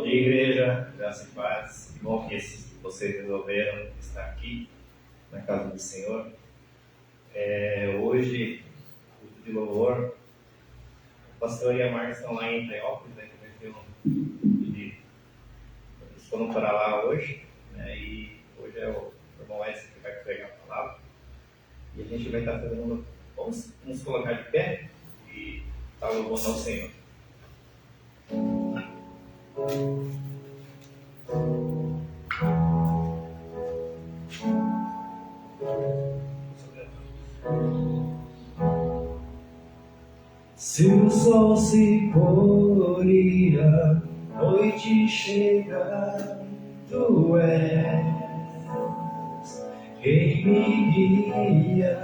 dia, igreja, graça e paz. Que bom que vocês resolveram estar aqui na casa do Senhor. Hoje, culto de louvor, o pastor e a Marta estão lá em Teópolis, né, que vai ter um pedido. Eles foram para lá hoje, né, e hoje é o irmão Edson que vai pregar a palavra. E a gente vai estar fazendo, vamos nos colocar de pé e estar louvando ao Senhor. Se o sol se pôr e a noite chegar, tu és quem me guia.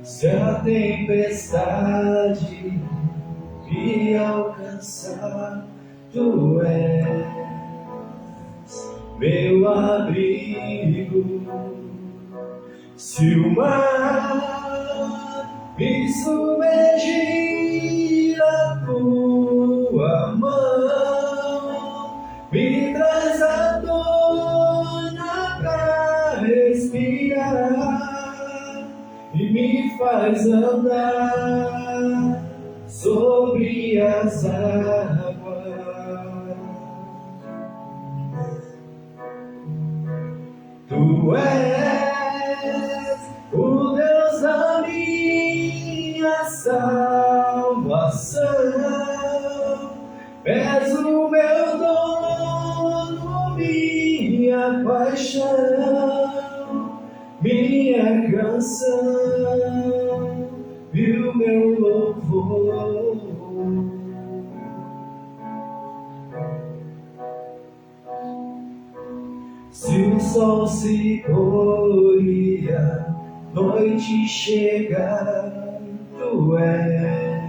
Se a tempestade me alcançar, tu és meu abrigo. Se o mar me submergir, a tua mão me traz a tona pra respirar e me faz andar sobre as águas. Tu és o Deus da minha salvação, és o meu dono, minha paixão, minha canção e o meu louvor. Se o sol se pôr e a noite chegar, tu és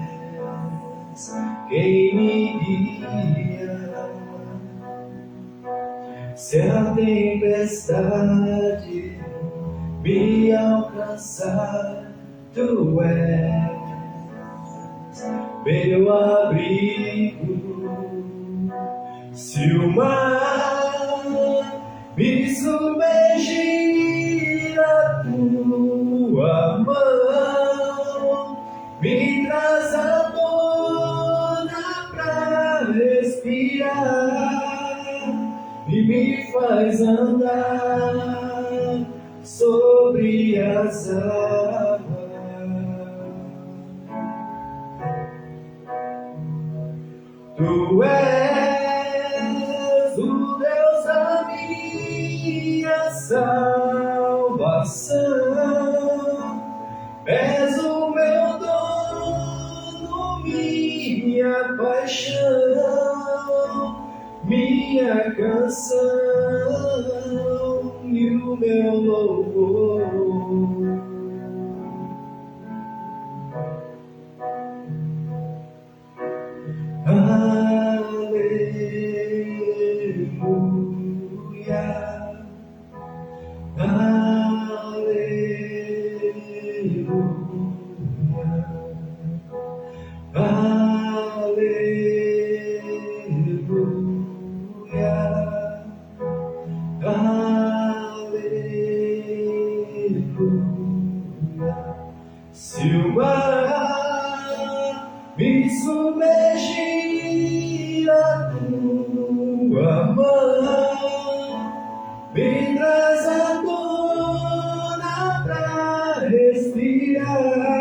quem me guia. Se a tempestade me alcançar, tu és meu abrigo. Se o mar me submergir, a tua mão me traz a tona pra respirar e me faz andar sobre as águas. Tu és o Deus da minha salvação, és o meu dono, minha paixão, minha canção e o meu louvor. Aleluia, aleluia, aleluia, aleluia. Se o mar me submergir, a tua mão me traz a tona pra respirar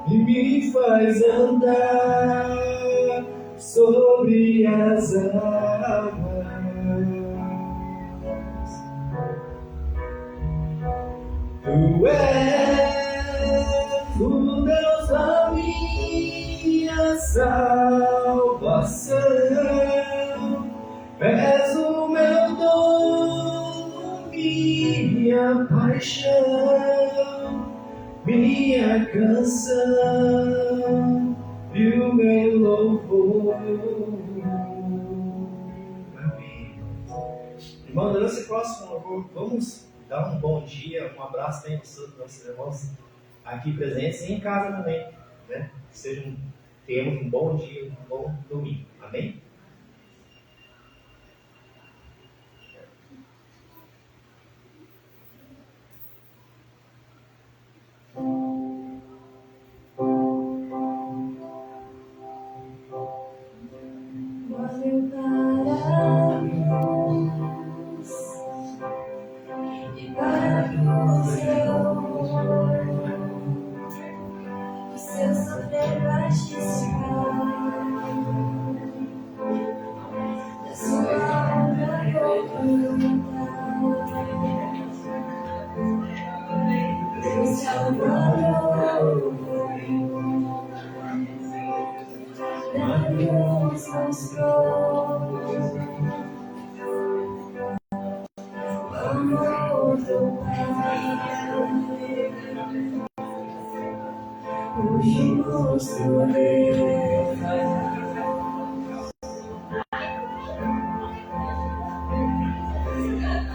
e me faz andar sobre as águas. Tu és o Deus da minha salvação, és o meu dono, minha paixão, minha canção e o meu louvor. Amém. Irmão, durante esse próximo louvor, vamos dar um bom dia, um abraço para os nossos irmãos aqui presentes e em casa também, né? Que sejam tenhamos um bom dia, um bom domingo. Amém?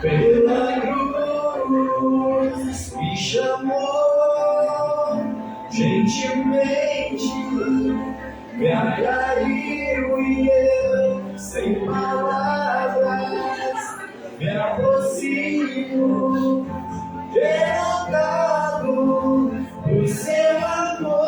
Pela cruz me chamou, gentilmente me atraiu e eu, sem palavras, me aproximo, derrotado por seu amor.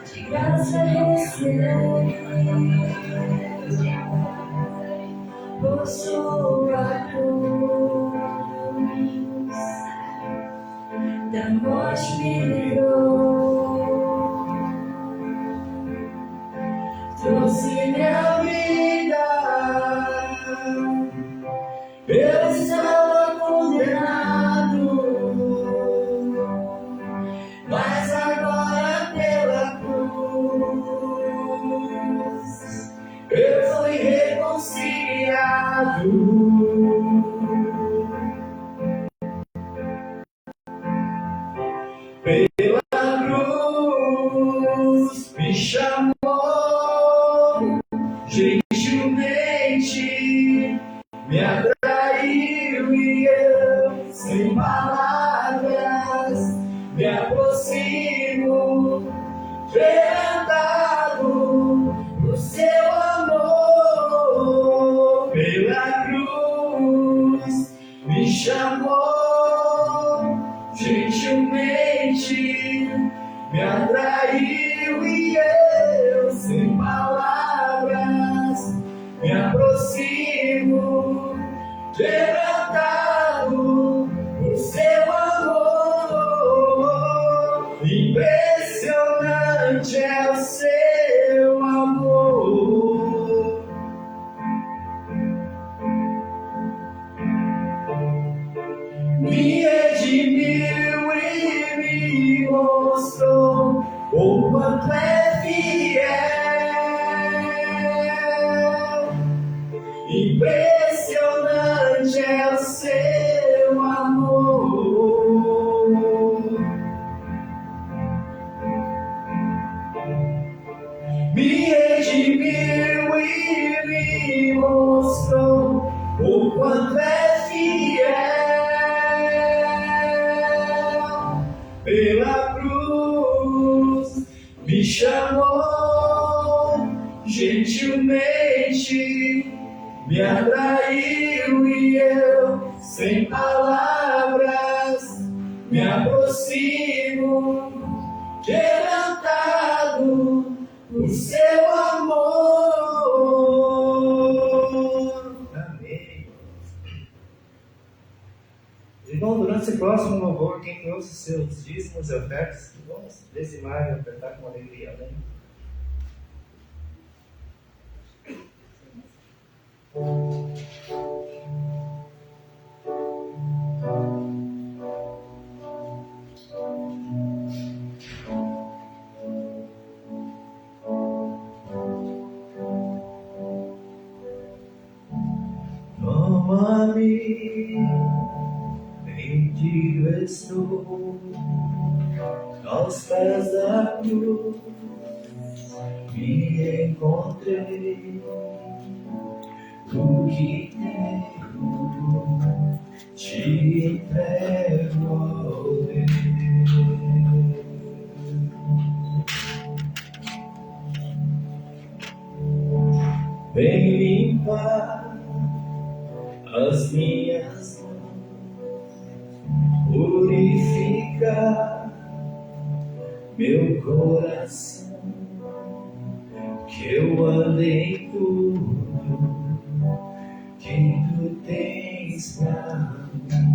De graça recebi por sua cruz, da morte me livrou, trouxe minha vida. Eu estava condenado, mas agora pela cruz eu fui reconciliado. Pela cruz me chamou, gentilmente me atraiu e eu, sem palavras, me aproximo, quebrantado por seu amor. Pela cruz me chamou, gentilmente me atraiu e eu, sem palavras, me aproximo, quebrantado por seu amor. Impressionante é o seu amor. Me redimiu e me mostrou o quanto é fiel. Impressionante é o seu amor. Me redimiu e me mostrou o quanto é fiel. Pela cruz me chamou, gentilmente me atraiu e eu, sem palavras, me aproximo, quebrantado por seu amor. Amém. Irmão, durante esse próximo louvor, quem trouxe seus dízimos e ofertas, vamos dizimar e ofertar com alegria. Amém. a mim, rendido estou aos pés da cruz, me encontrei. O que tenho te entrego ao Deus. Vem limpar as minhas mãos, purificar meu coração, que eu andei em tudo que tu tens pra mim.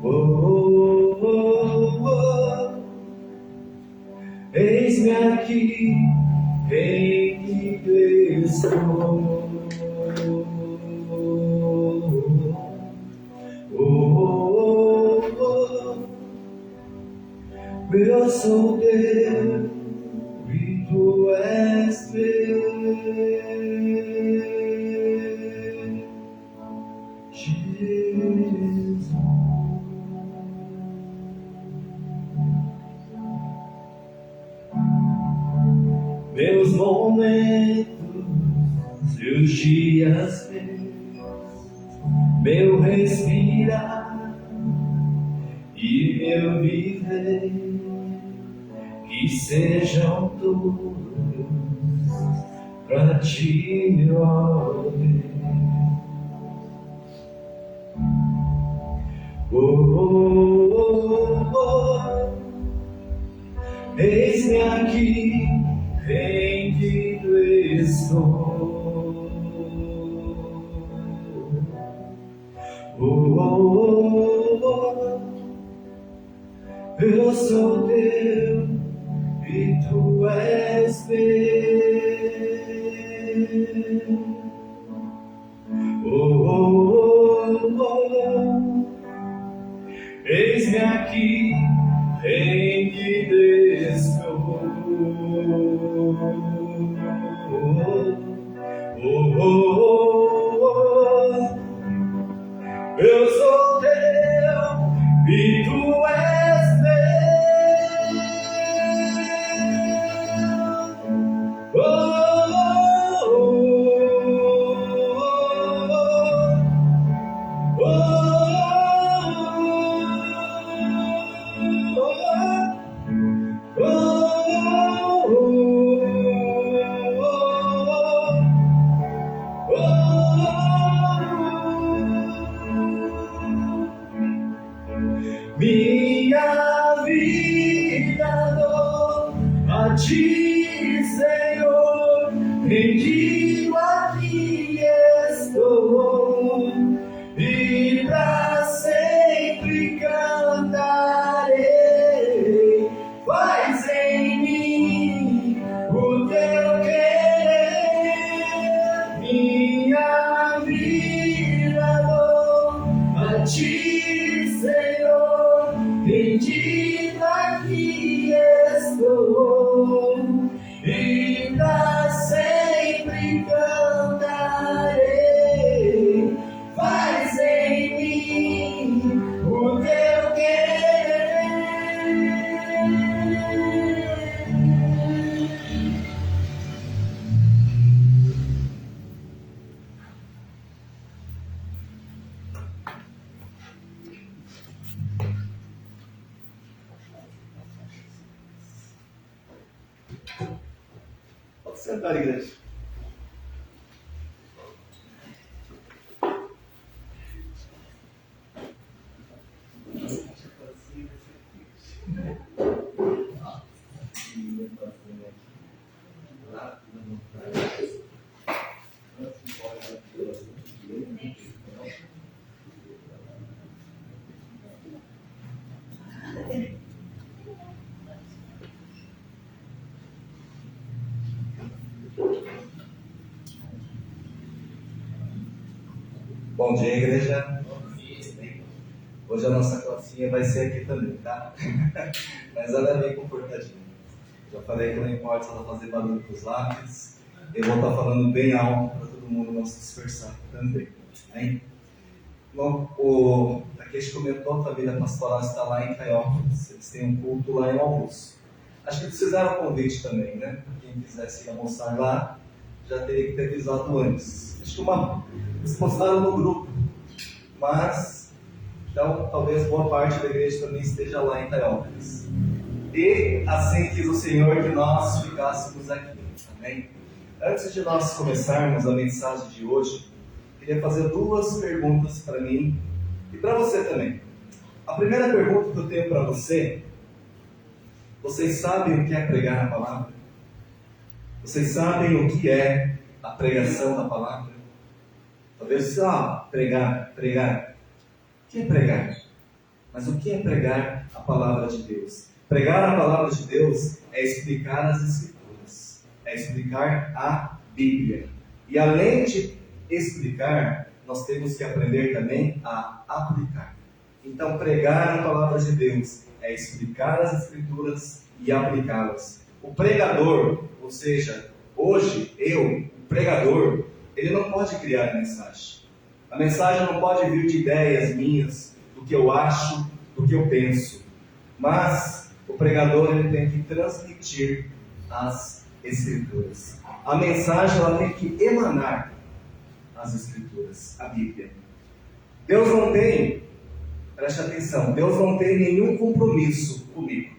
Oh, oh, oh. Eis-me aqui, rendido estou. Oh, oh, oh. Eu sou teu e tu és meu. Jesus. Meus momentos e os dias meus, meu respirar e meu viver, que sejam todos pra ti, ó Deus. Oh, oh, oh, oh. Eis-me aqui, rendido estou. Oh, oh, oh. Eu sou teu e tu és meu. Oh, oh, oh. Eis-me aqui, rendido estou. Oh, oh, oh. Eu sou teu e tu és meu. Oh, oh, minha vida dou a ti, Senhor, rendido a ti estou, e pra sempre cantarei. Faz em mim o teu querer, minha vida dou a ti, Senhor, rendido aqui estou, e pra sempre cantarei. Faz em mim o teu querer. Pode sentar, igreja. Bom dia, igreja. Hoje a nossa classinha vai ser aqui também, tá? Mas ela é bem comportadinha. Já falei que não importa ela fazer barulho com os lápis, Eu vou estar falando bem alto para todo mundo não se dispersar também. Amém? Bom, a gente comentou que a vida pastoral está lá em Caiópolis. Eles têm um culto lá em Augusto. Acho que eles fizeram o convite também, né? Quem quisesse ir almoçar lá, já teria que ter avisado antes. Acho que eles postaram no grupo. Mas, então, talvez boa parte da igreja também esteja lá em Caiópolis. E assim quis o Senhor que nós ficássemos aqui. Amém? Antes de nós começarmos a mensagem de hoje, queria fazer duas perguntas para mim e para você também. A primeira pergunta que eu tenho para você: vocês sabem o que é pregar a palavra? Vocês sabem o que é a pregação da palavra? Talvez você pregar. O que é pregar? Mas o que é pregar a palavra de Deus? Pregar a palavra de Deus é explicar as Escrituras, é explicar a Bíblia. E além de explicar, nós temos que aprender também a aplicar. Então, pregar a palavra de Deus é explicar as Escrituras e aplicá-las. O pregador, ou seja, hoje, o pregador, ele não pode criar mensagem. A mensagem não pode vir de ideias minhas, do que eu acho, do que eu penso. Mas o pregador, ele tem que transmitir as Escrituras. A mensagem, ela tem que emanar as Escrituras, a Bíblia. Deus não tem, preste atenção, Deus não tem nenhum compromisso comigo.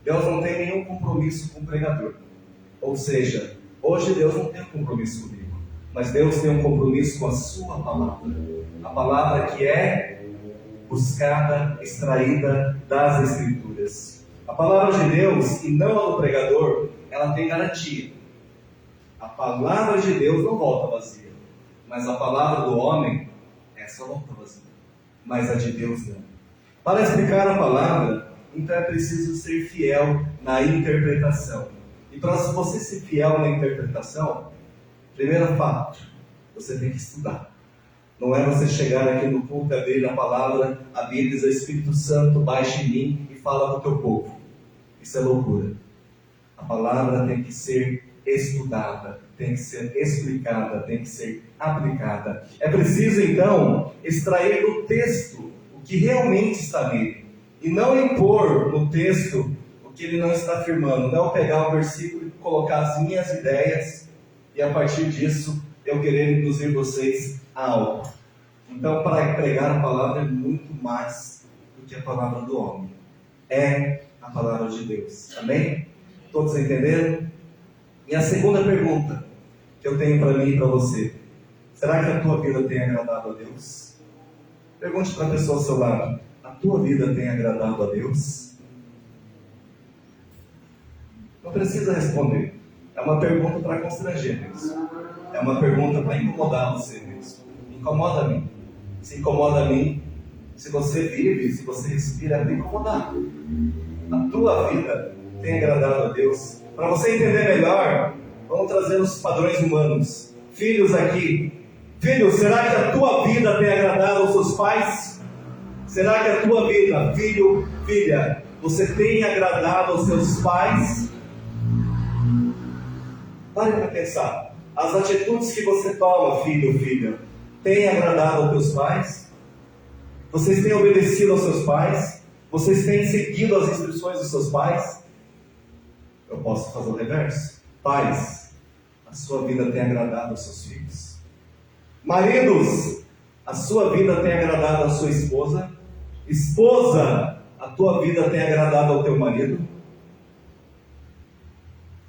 Deus não tem nenhum compromisso com o pregador. Ou seja, hoje Deus não tem um compromisso comigo, mas Deus tem um compromisso com a sua palavra. A palavra que é buscada, extraída das Escrituras. A palavra de Deus, e não a do pregador, ela tem garantia. A palavra de Deus não volta vazia, mas a palavra do homem, essa volta vazia, mas a de Deus não. Para explicar a palavra, então é preciso ser fiel na interpretação. E para você ser fiel na interpretação, primeiro fato, você tem que estudar. Não é você chegar aqui no culto, abrir a palavra, a Bíblia diz: o Espírito Santo baixa em mim e fala do teu povo. Isso é loucura. A palavra tem que ser estudada, tem que ser explicada, tem que ser aplicada. É preciso então extrair do texto o que realmente está nele, e não impor no texto o que ele não está afirmando. Não pegar o versículo e colocar as minhas ideias e a partir disso eu querer induzir vocês a algo. Então, para pregar a palavra é muito mais do que a palavra do homem. É a palavra de Deus. Amém? Todos entenderam? E a segunda pergunta que eu tenho para mim e para você: será que a tua vida tem agradado a Deus? Pergunte para a pessoa ao seu lado: a tua vida tem agradado a Deus? Não precisa responder. É uma pergunta para constranger mesmo. É uma pergunta para incomodar você mesmo. Incomoda a mim. Se incomoda a mim, se você vive, se você respira, é para incomodar. A tua vida tem agradado a Deus? Para você entender melhor, vamos trazer os padrões humanos. Filhos aqui. Filho, será que a tua vida tem agradado aos seus pais? Será que a tua vida, filho, filha, você tem agradado aos seus pais? Pare para pensar. As atitudes que você toma, filho ou filha, têm agradado aos teus pais? Vocês têm obedecido aos seus pais? Vocês têm seguido as instruções dos seus pais? Eu posso fazer o reverso. Pais, a sua vida tem agradado aos seus filhos? Maridos, a sua vida tem agradado à sua esposa? Esposa, a tua vida tem agradado ao teu marido?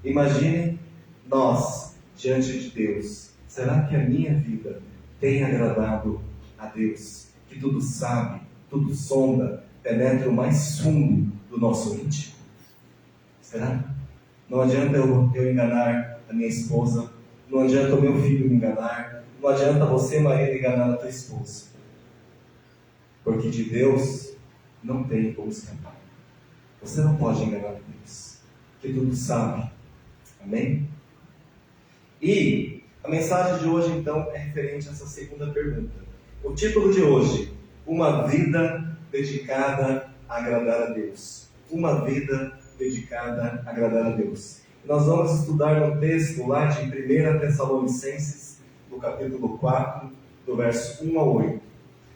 Imagine nós diante de Deus. Será que a minha vida tem agradado a Deus, que tudo sabe, tudo sonda, penetra o mais fundo do nosso íntimo? Será? Não adianta eu enganar a minha esposa, não adianta o meu filho me enganar, não adianta você, marido, enganar a tua esposa, porque de Deus não tem como escapar. Você não pode enganar Deus, que tudo sabe. Amém? E a mensagem de hoje, então, é referente a essa segunda pergunta. O título de hoje: uma vida dedicada a agradar a Deus. Uma vida dedicada a agradar a Deus. Nós vamos estudar no texto lá de 1 Tessalonicenses, no capítulo 4, do verso 1 ao 8.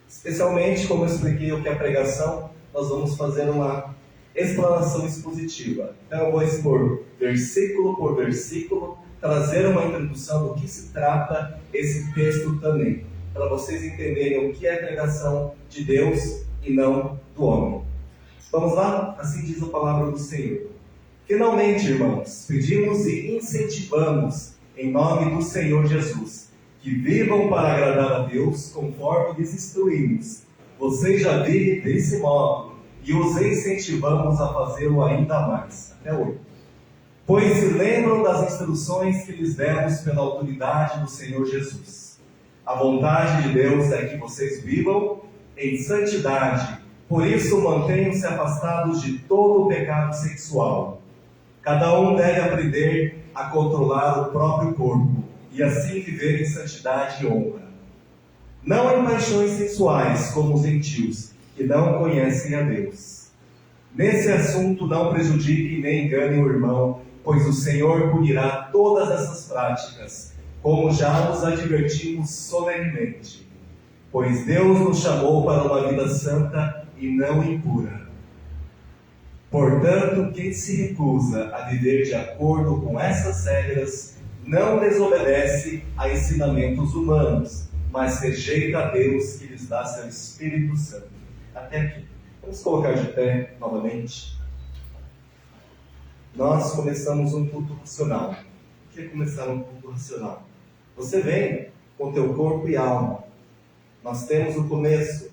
Especialmente, como eu expliquei o que é a pregação, nós vamos fazer uma explanação expositiva. Então eu vou expor versículo por versículo, trazer uma introdução do que se trata esse texto também, para vocês entenderem o que é a pregação de Deus e não do homem. Vamos lá? Assim diz a palavra do Senhor. Finalmente, irmãos, pedimos e incentivamos, em nome do Senhor Jesus, que vivam para agradar a Deus conforme lhes instruímos. Vocês já vivem desse modo e os incentivamos a fazê-lo ainda mais. Até 8. Pois se lembram das instruções que lhes demos pela autoridade do Senhor Jesus. A vontade de Deus é que vocês vivam em santidade. Por isso, mantenham-se afastados de todo o pecado sexual. Cada um deve aprender a controlar o próprio corpo e assim viver em santidade e honra. Não em paixões sensuais, como os gentios, que não conhecem a Deus. Nesse assunto, não prejudiquem nem enganem o irmão, pois o Senhor punirá todas essas práticas, como já nos advertimos solenemente. Pois Deus nos chamou para uma vida santa e não impura. Portanto, quem se recusa a viver de acordo com essas regras, não desobedece a ensinamentos humanos, mas rejeita a Deus que lhes dá seu Espírito Santo. Até aqui. Vamos colocar de pé novamente. Nós começamos um culto racional. O que é começar um culto racional? Você vem com teu corpo e alma. Nós temos o começo,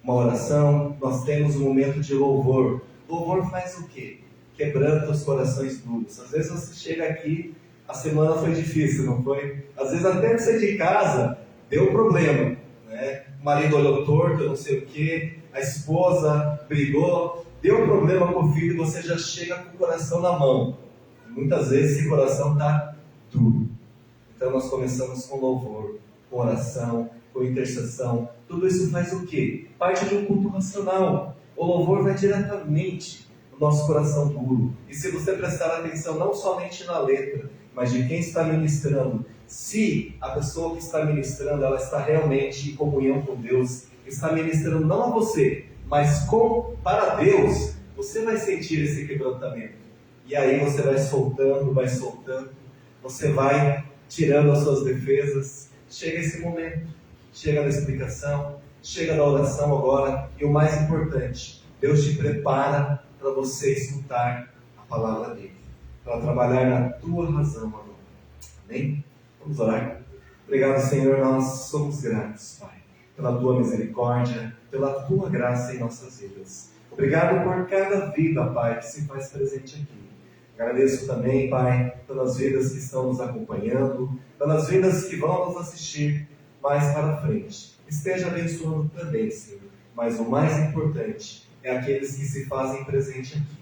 uma oração, nós temos um momento de louvor. Louvor faz o quê? Quebranta os corações duros. Às vezes você chega aqui, a semana foi difícil, não foi? Às vezes até de sair de casa deu problema, né? O marido olhou torto, não sei o quê, a esposa brigou, deu problema com o filho e você já chega com o coração na mão. E muitas vezes esse coração está duro. Então nós começamos com louvor, com oração, com intercessão. Tudo isso faz o quê? Parte de um culto racional. O louvor vai diretamente no nosso coração duro. E se você prestar atenção não somente na letra, mas de quem está ministrando, se a pessoa que está ministrando, ela está realmente em comunhão com Deus, está ministrando não a você, mas para Deus, você vai sentir esse quebrantamento. E aí você vai soltando, você vai tirando as suas defesas. Chega esse momento, chega da explicação, chega da oração agora, e o mais importante, Deus te prepara para você escutar a palavra dele, para trabalhar na tua razão agora. Amém? Vamos orar. Obrigado, Senhor, nós somos gratos, Pai, pela tua misericórdia, pela tua graça em nossas vidas. Obrigado por cada vida, Pai, que se faz presente aqui. Agradeço também, Pai, pelas vidas que estão nos acompanhando, pelas vidas que vão nos assistir mais para frente. Esteja abençoando também, Senhor. Mas o mais importante é aqueles que se fazem presente aqui,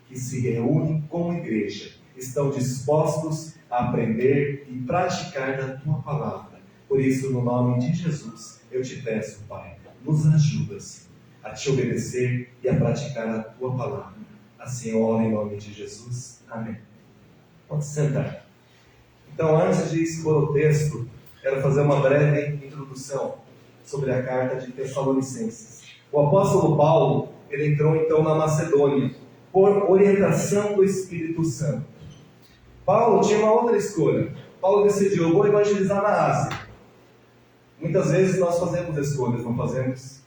que se reúnem como igreja, estão dispostos a aprender e praticar da tua palavra. Por isso, no nome de Jesus, eu te peço, Pai, nos ajuda-se a te obedecer e a praticar a tua palavra. Assim eu oro em nome de Jesus. Amém. Pode sentar. Então, antes de expor o texto, quero fazer uma breve introdução sobre a carta de Tessalonicenses. O apóstolo Paulo, ele entrou então na Macedônia, por orientação do Espírito Santo. Paulo tinha uma outra escolha. Paulo decidiu, eu vou evangelizar na Ásia. Muitas vezes nós fazemos escolhas, não fazemos?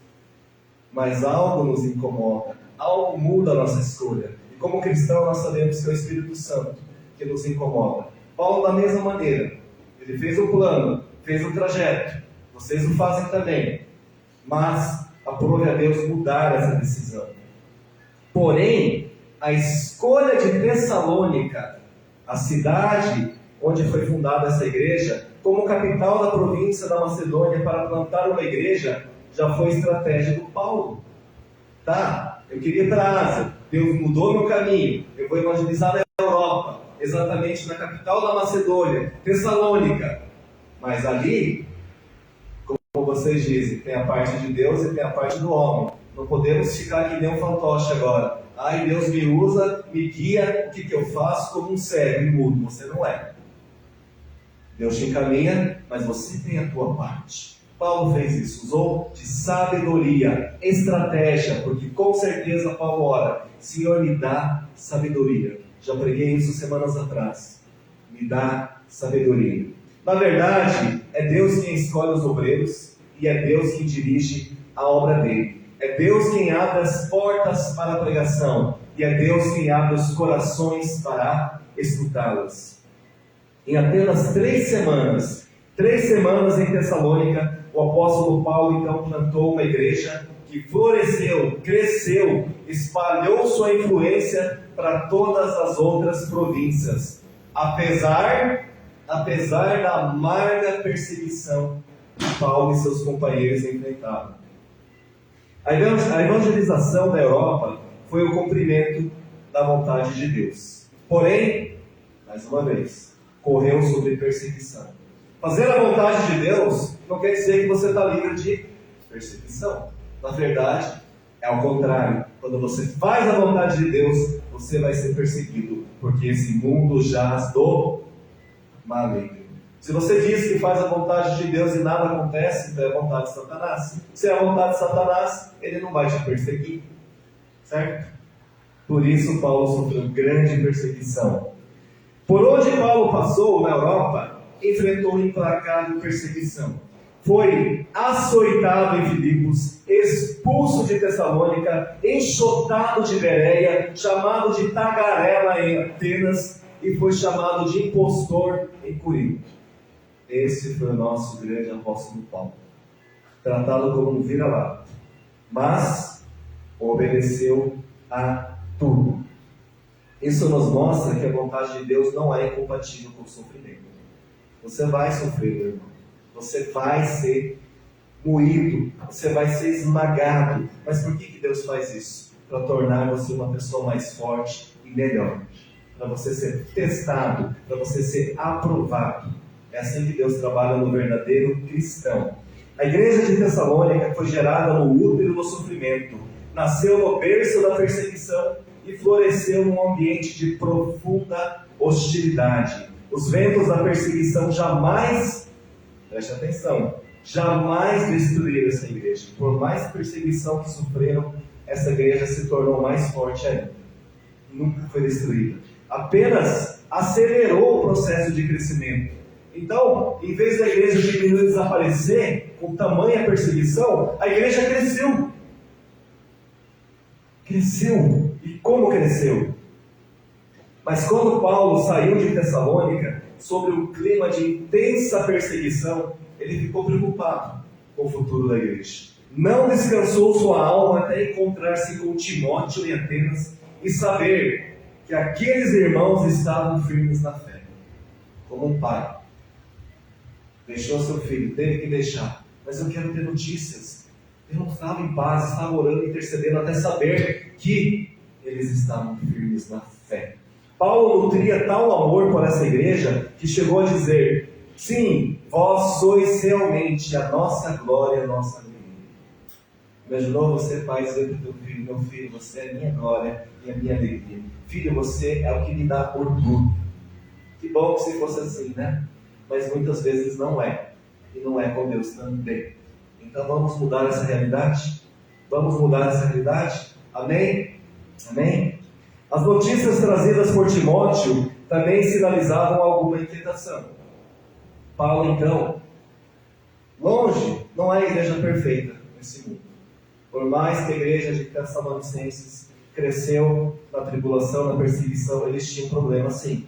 Mas algo nos incomoda, algo muda a nossa escolha. E como cristão nós sabemos que é o Espírito Santo que nos incomoda. Paulo da mesma maneira, ele fez o plano, fez o trajeto. Vocês o fazem também. Mas aprove a Deus mudar essa decisão. Porém, a escolha de Tessalônica, a cidade onde foi fundada essa igreja, como capital da província da Macedônia para plantar uma igreja, já foi estratégia do Paulo. Tá, eu queria ir para a Ásia, Deus mudou meu caminho, eu vou evangelizar na Europa, exatamente na capital da Macedônia, Tessalônica. Mas ali, como vocês dizem, tem a parte de Deus e tem a parte do homem. Não podemos ficar que nem um fantoche agora. Ai, Deus me usa, me guia, o que eu faço como um cego e mudo? Você não é. Deus te encaminha, mas você tem a tua parte. Paulo fez isso, usou de sabedoria, estratégia, porque com certeza Paulo ora: Senhor, me dá sabedoria. Já preguei isso semanas atrás. Me dá sabedoria. Na verdade, é Deus quem escolhe os obreiros e é Deus quem dirige a obra dele. É Deus quem abre as portas para a pregação e é Deus quem abre os corações para escutá-las. Em apenas 3 semanas em Tessalônica, o apóstolo Paulo então plantou uma igreja que floresceu, cresceu, espalhou sua influência para todas as outras províncias, apesar da amarga perseguição que Paulo e seus companheiros enfrentavam. A evangelização da Europa foi o cumprimento da vontade de Deus. Porém, mais uma vez, correu sob perseguição. Fazer a vontade de Deus não quer dizer que você está livre de perseguição. Na verdade, é ao contrário. Quando você faz a vontade de Deus, você vai ser perseguido, porque esse mundo jaz do maligno. Se você diz que faz a vontade de Deus e nada acontece, então é a vontade de Satanás. Se é a vontade de Satanás, ele não vai te perseguir. Certo? Por isso Paulo sofreu grande perseguição. Por onde Paulo passou na Europa, enfrentou implacável perseguição. Foi açoitado em Filipos, expulso de Tessalônica, enxotado de Bereia, chamado de tagarela em Atenas e foi chamado de impostor em Corinto. Esse foi o nosso grande apóstolo Paulo, tratado como um vira-lata, mas obedeceu a tudo. Isso nos mostra que a vontade de Deus não é incompatível com o sofrimento. Você vai sofrer, meu irmão. Você vai ser moído. Você vai ser esmagado. Mas por que Deus faz isso? Para tornar você uma pessoa mais forte e melhor. Para você ser testado. Para você ser aprovado. É assim que Deus trabalha no verdadeiro cristão. A igreja de Tessalônica foi gerada no útero do sofrimento. Nasceu no berço da perseguição e floresceu num ambiente de profunda hostilidade. Os ventos da perseguição jamais, preste atenção, jamais destruíram essa igreja. Por mais perseguição que sofreram, essa igreja se tornou mais forte ainda. Nunca foi destruída. Apenas acelerou o processo de crescimento. Então, em vez da igreja diminuir e desaparecer, com tamanha perseguição, a igreja cresceu. Cresceu. E como cresceu? Mas quando Paulo saiu de Tessalônica, sobre um clima de intensa perseguição, ele ficou preocupado com o futuro da igreja. Não descansou sua alma até encontrar-se com Timóteo em Atenas e saber que aqueles irmãos estavam firmes na fé. Como um pai deixou seu filho, teve que deixar, mas eu quero ter notícias. Eu não estava em paz, estava orando, intercedendo até saber que eles estavam firmes na fé. Paulo nutria tal amor por essa igreja que chegou a dizer: sim, vós sois realmente a nossa glória, a nossa alegria. Imaginou você, pai, dizer para o teu filho: meu filho, você é a minha glória e a minha alegria. Filho, você é o que me dá orgulho. Que bom se fosse assim, né? Mas muitas vezes não é. E não é com Deus também. Então vamos mudar essa realidade? Vamos mudar essa realidade? Amém? Amém? As notícias trazidas por Timóteo também sinalizavam alguma inquietação. Paulo, então, longe, não é a igreja perfeita nesse mundo. Por mais que a igreja de Tessalonicenses cresceu na tribulação, na perseguição, eles tinham problemas sim.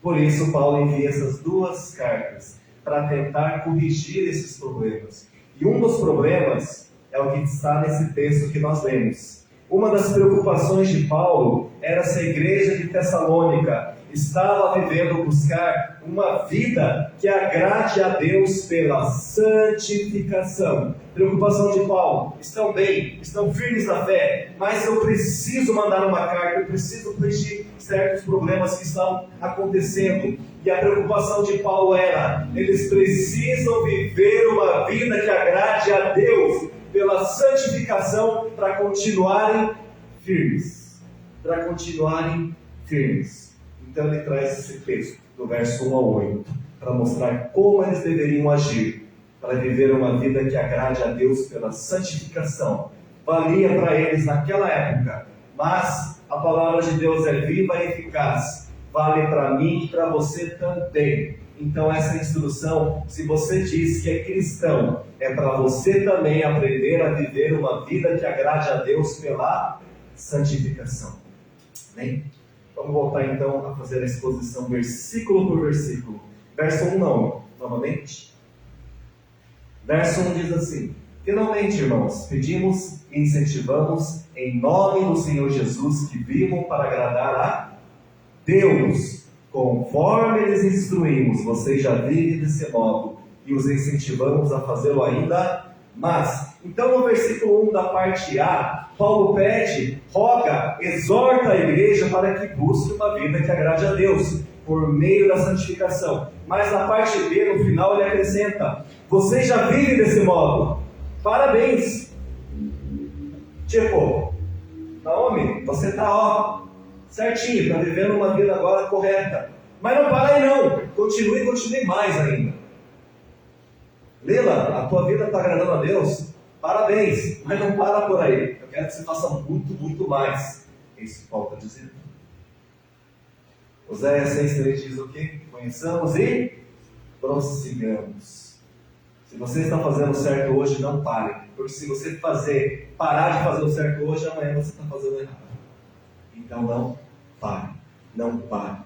Por isso, Paulo envia essas 2 cartas para tentar corrigir esses problemas. E um dos problemas é o que está nesse texto que nós lemos. Uma das preocupações de Paulo era se a igreja de Tessalônica estava vivendo buscar uma vida que agrade a Deus pela santificação. Preocupação de Paulo: estão bem, estão firmes na fé, mas eu preciso mandar uma carta, eu preciso corrigir certos problemas que estão acontecendo. E a preocupação de Paulo era: eles precisam viver uma vida que agrade a Deus pela santificação para continuarem firmes. para continuarem firmes. Então ele traz esse texto, do verso 1 ao 8, para mostrar como eles deveriam agir, para viver uma vida que agrade a Deus pela santificação. Valia para eles naquela época, mas a palavra de Deus é viva e eficaz, vale para mim e para você também. Então essa instrução, se você diz que é cristão, é para você também aprender a viver uma vida que agrade a Deus pela santificação. Amém? Vamos voltar então a fazer a exposição versículo por versículo. Verso 1 não, novamente. Verso 1 diz assim: finalmente, irmãos, pedimos e incentivamos em nome do Senhor Jesus que vivam para agradar a Deus, conforme eles instruímos. Vocês já vivem desse modo e os incentivamos a fazê-lo ainda mais. Então no versículo 1 da parte A, Paulo pede, roga, exorta a igreja para que busque uma vida que agrade a Deus, por meio da santificação. Mas na parte B, no final, ele acrescenta: vocês já vivem desse modo, parabéns. Tipo, Naomi, você está certinho, está vivendo uma vida agora correta. Mas não para aí não, continue mais ainda. Lila, a tua vida está agradando a Deus? Parabéns, mas não para por aí. Eu quero que você faça muito mais. É isso que Paulo está dizendo. Oséias 6,3 diz o quê? Conheçamos e prossigamos. Se você está fazendo certo hoje, não pare. Porque se você parar de fazer o certo hoje, amanhã você está fazendo errado. Então não pare. Não pare.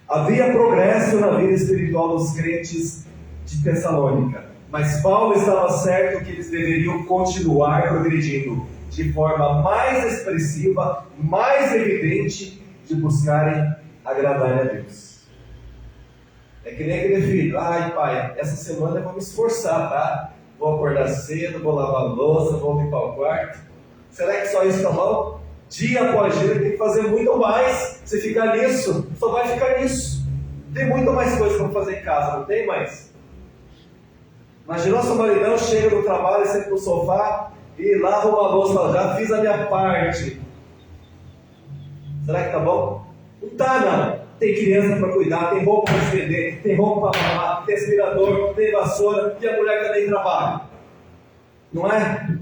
Havia progresso na vida espiritual dos crentes de Tessalônica. Mas Paulo estava certo que eles deveriam continuar progredindo de forma mais expressiva, mais evidente, de buscarem agradar a Deus. É que nem aquele filho: ai pai, essa semana eu vou me esforçar, tá? Vou acordar cedo, vou lavar a louça, vou limpar o quarto. Será que só isso está bom? Dia após dia tem que fazer muito mais. Se ficar nisso, só vai ficar nisso. Tem muito mais coisas para fazer em casa, não tem mais? Imaginou seu maridão chega do trabalho, senta no sofá e lava uma louça e fala: já fiz a minha parte. Será que tá bom? Não tá não. Tem criança para cuidar, tem roupa para estender, tem roupa para lavar, tem aspirador, tem vassoura, e a mulher também trabalha. Não é?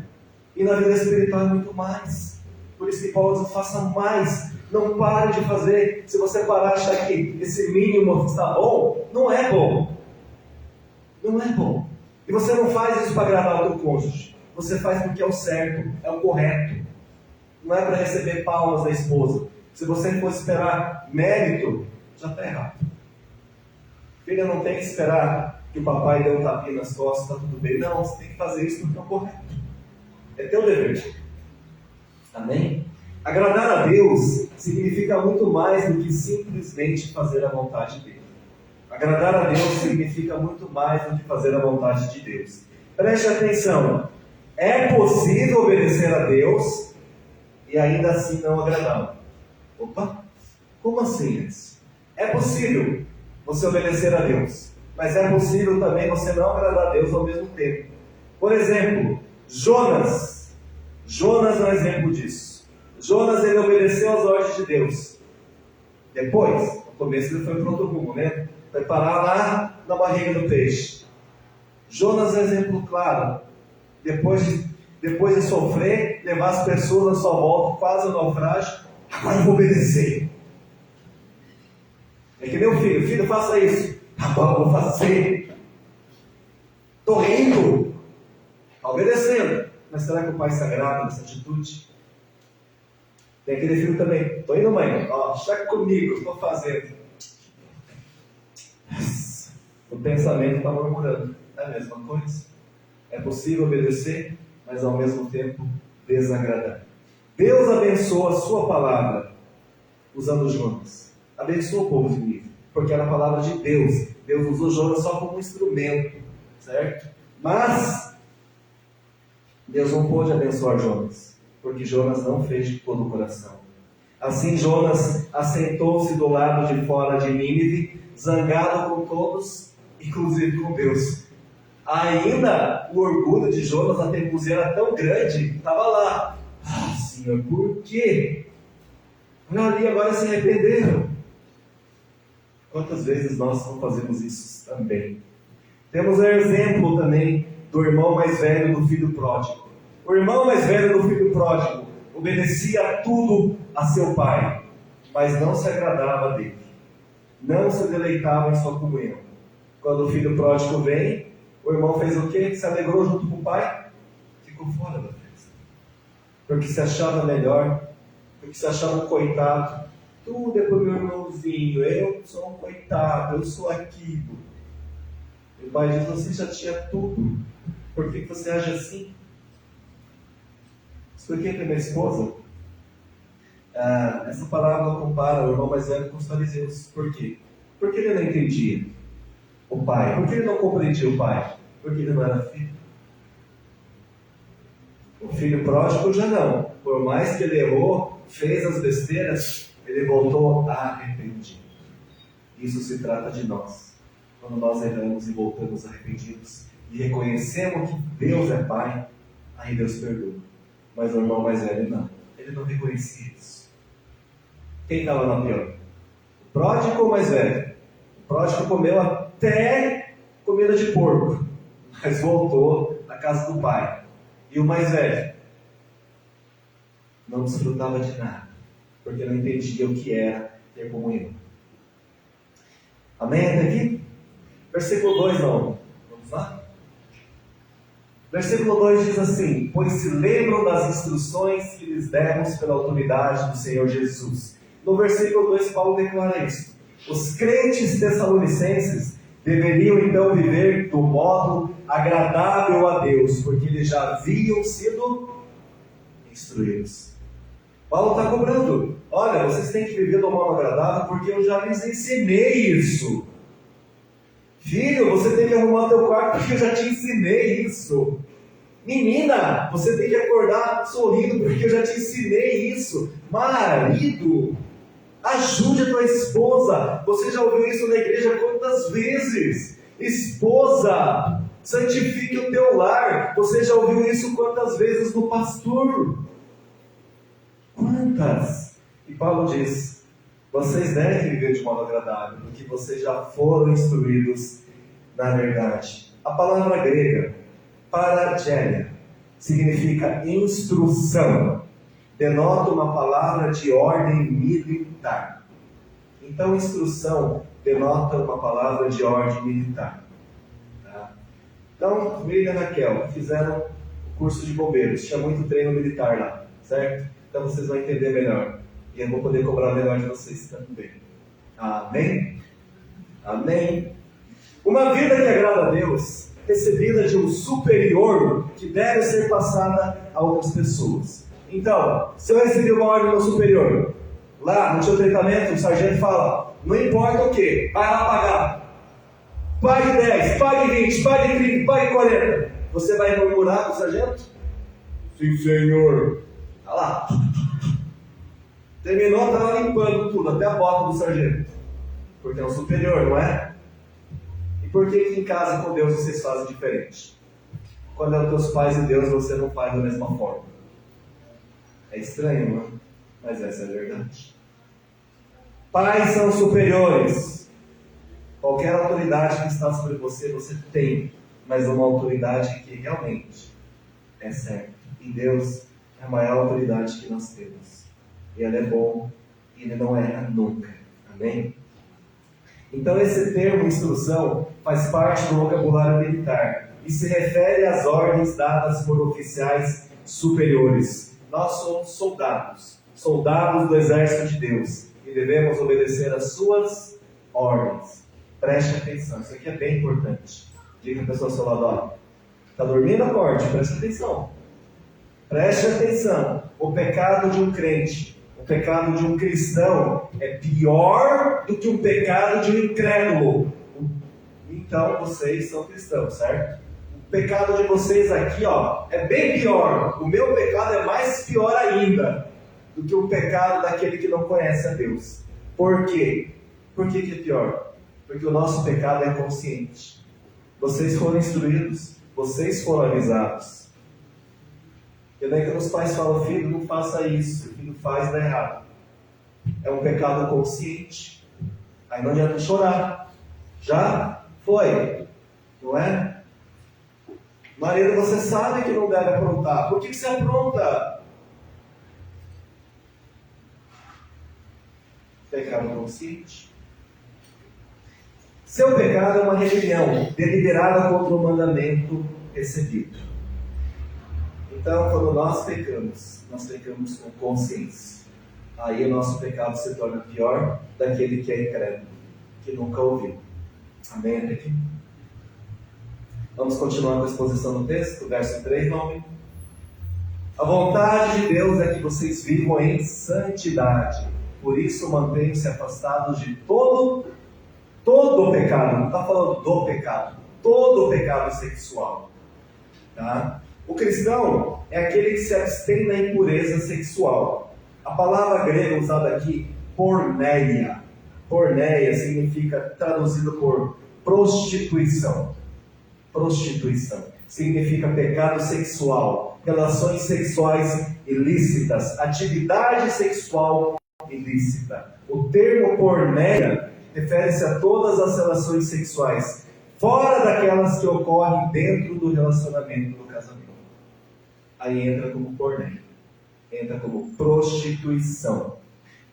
E na vida espiritual é muito mais. Por isso que Paulo diz: faça mais. Não pare de fazer. Se você parar e achar que esse mínimo está bom, não é bom. Não é bom. E você não faz isso para agradar o teu cônjuge. Você faz porque é o certo, é o correto. Não é para receber palmas da esposa. Se você for esperar mérito, já está errado. Filha não tem que esperar que o papai dê um tapinha nas costas, está tudo bem. Não, você tem que fazer isso porque é o correto. É teu dever. Amém? Agradar a Deus significa muito mais do que simplesmente fazer a vontade dele. Agradar a Deus significa muito mais do que fazer a vontade de Deus. Preste atenção. É possível obedecer a Deus e ainda assim não agradá-lo. Opa, como assim? É possível você obedecer a Deus, mas é possível também você não agradar a Deus ao mesmo tempo. Por exemplo, Jonas. Jonas é um exemplo disso. Jonas, ele obedeceu às ordens de Deus. Depois, no começo ele foi para outro rumo, né? Foi parar lá na barriga do peixe. Jonas é um exemplo claro. Depois de sofrer, levar as pessoas à sua volta, quase ao naufrágio, agora eu vou obedecer. É que meu filho: filho, faça isso. Agora eu vou fazer. Estou rindo. Está obedecendo. Mas será que o pai se agrada nessa atitude? Tem aquele filho também: estou indo, mãe. Ó, checa comigo, estou fazendo. O pensamento está murmurando. É a mesma coisa. É possível obedecer, mas ao mesmo tempo desagradar. Deus abençoa a sua palavra usando Jonas. Abençoa o povo de Nínive, porque era a palavra de Deus. Deus usou Jonas só como um instrumento, certo? Mas Deus não pôde abençoar Jonas, porque Jonas não fez de todo o coração. Assim Jonas assentou-se do lado de fora de Nínive, zangado com todos, inclusive com Deus. Ainda o orgulho de Jonas, a teimosia era tão grande, estava lá: ah, Senhor, por quê? Olha ali, agora se arrependeram. Quantas vezes nós não fazemos isso também? Temos um exemplo também do irmão mais velho do filho pródigo. O irmão mais velho do filho pródigo obedecia tudo a seu pai, mas não se agradava dele, não se deleitava em sua comunhão. Quando o filho pródigo vem, o irmão fez o quê? Se alegrou junto com o pai? Ficou fora da festa, porque se achava melhor, porque se achava um coitado. Tudo é para o meu irmãozinho, eu sou um coitado, eu sou aquilo. E o pai diz: você já tinha tudo, por que você age assim? Expliquei para minha esposa, essa parábola compara o irmão mais velho com os fariseus. Por quê? Porque ele não entendia o pai. Por que ele não compreendia o pai? Porque ele não era filho. O filho pródigo já não. Por mais que ele errou, fez as besteiras, ele voltou arrependido. Isso se trata de nós. Quando nós erramos e voltamos arrependidos e reconhecemos que Deus é Pai, aí Deus perdoa. Mas o irmão mais velho não. Ele não reconhecia isso. Quem estava na pior? O pródigo ou o mais velho? O pródigo comeu até comida de porco, mas voltou à casa do pai. E o mais velho não desfrutava de nada, porque não entendia o que era ter comunhão. Amém até aqui? Versículo 2 não. Vamos lá? Versículo 2 diz assim: pois se lembram das instruções que lhes demos pela autoridade do Senhor Jesus. No versículo 2 Paulo declara isso. Os crentes tessalonicenses deveriam então viver do modo agradável a Deus, porque eles já haviam sido instruídos. Paulo está cobrando: olha, vocês têm que viver do modo agradável, porque eu já lhes ensinei isso. Filho, você tem que arrumar teu quarto, porque eu já te ensinei isso. Menina, você tem que acordar sorrindo, porque eu já te ensinei isso. Marido, ajude a tua esposa. Você já ouviu isso na igreja quantas vezes? Esposa, santifique o teu lar. Você já ouviu isso quantas vezes do pastor? Quantas? E Paulo diz: vocês devem viver de modo agradável, porque vocês já foram instruídos na verdade. A palavra grega paragénia significa instrução. Denota uma palavra de ordem militar. Então, instrução denota uma palavra de ordem militar. Tá? Então, Miriam e Raquel fizeram o curso de bombeiros. Tinha muito treino militar lá, certo? Então, vocês vão entender melhor. E eu vou poder cobrar melhor de vocês também. Amém? Amém? Uma vida que agrada a Deus, recebida de um superior, que deve ser passada a outras pessoas. Então, se eu receber uma ordem do superior, lá no seu treinamento, o sargento fala: não importa o que, vai lá pagar. Pague 10, pague 20, pague 30, pague 40. Você vai murmurar com o sargento? Sim, senhor. Está lá. Terminou, está lá limpando tudo, até a bota do sargento. Porque é um superior, não é? E por que em casa com Deus vocês fazem diferente? Quando é os teus pais e Deus, você não faz da mesma forma. É estranho, não é? Mas essa é a verdade. Pais são superiores. Qualquer autoridade que está sobre você, você tem. Mas uma autoridade que realmente é certa. E Deus é a maior autoridade que nós temos. E Ele é bom. E Ele não erra nunca. Amém? Então esse termo instrução faz parte do vocabulário militar e se refere às ordens dadas por oficiais superiores. Nós somos soldados, soldados do exército de Deus, e devemos obedecer às suas ordens. Preste atenção, isso aqui é bem importante. Diga a pessoa ao seu lado: ó, está dormindo, acorde, preste atenção. Preste atenção. O pecado de um crente, o pecado de um cristão é pior do que o pecado de um incrédulo. Então vocês são cristãos, certo? O pecado de vocês aqui, ó, é bem pior. O meu pecado é mais pior ainda do que o pecado daquele que não conhece a Deus. Por quê? Por que é pior? Porque o nosso pecado é consciente. Vocês foram instruídos, vocês foram avisados. E daí que os pais falam: filho, não faça isso, filho, faz, dá errado. É um pecado consciente. Aí não adianta chorar. Já foi, não é? Marido, você sabe que não deve aprontar. Por que você apronta? Pecado consciente. Seu pecado é uma rebelião deliberada contra o mandamento recebido. Então, quando nós pecamos com consciência. Aí o nosso pecado se torna pior daquele que é incrédulo, que nunca ouviu. Amém? Até aqui? Vamos continuar com a exposição do texto, verso 3, nome. A vontade de Deus é que vocês vivam em santidade. Por isso, mantenham-se afastados de todo pecado. Não está falando do pecado. Todo pecado sexual. Tá? O cristão é aquele que se abstém da impureza sexual. A palavra grega usada aqui, porneia. Porneia significa, traduzido por prostituição. Prostituição significa pecado sexual, relações sexuais ilícitas, atividade sexual ilícita. O termo porneia refere-se a todas as relações sexuais, fora daquelas que ocorrem dentro do relacionamento do casamento. Aí entra como porneia, entra como prostituição.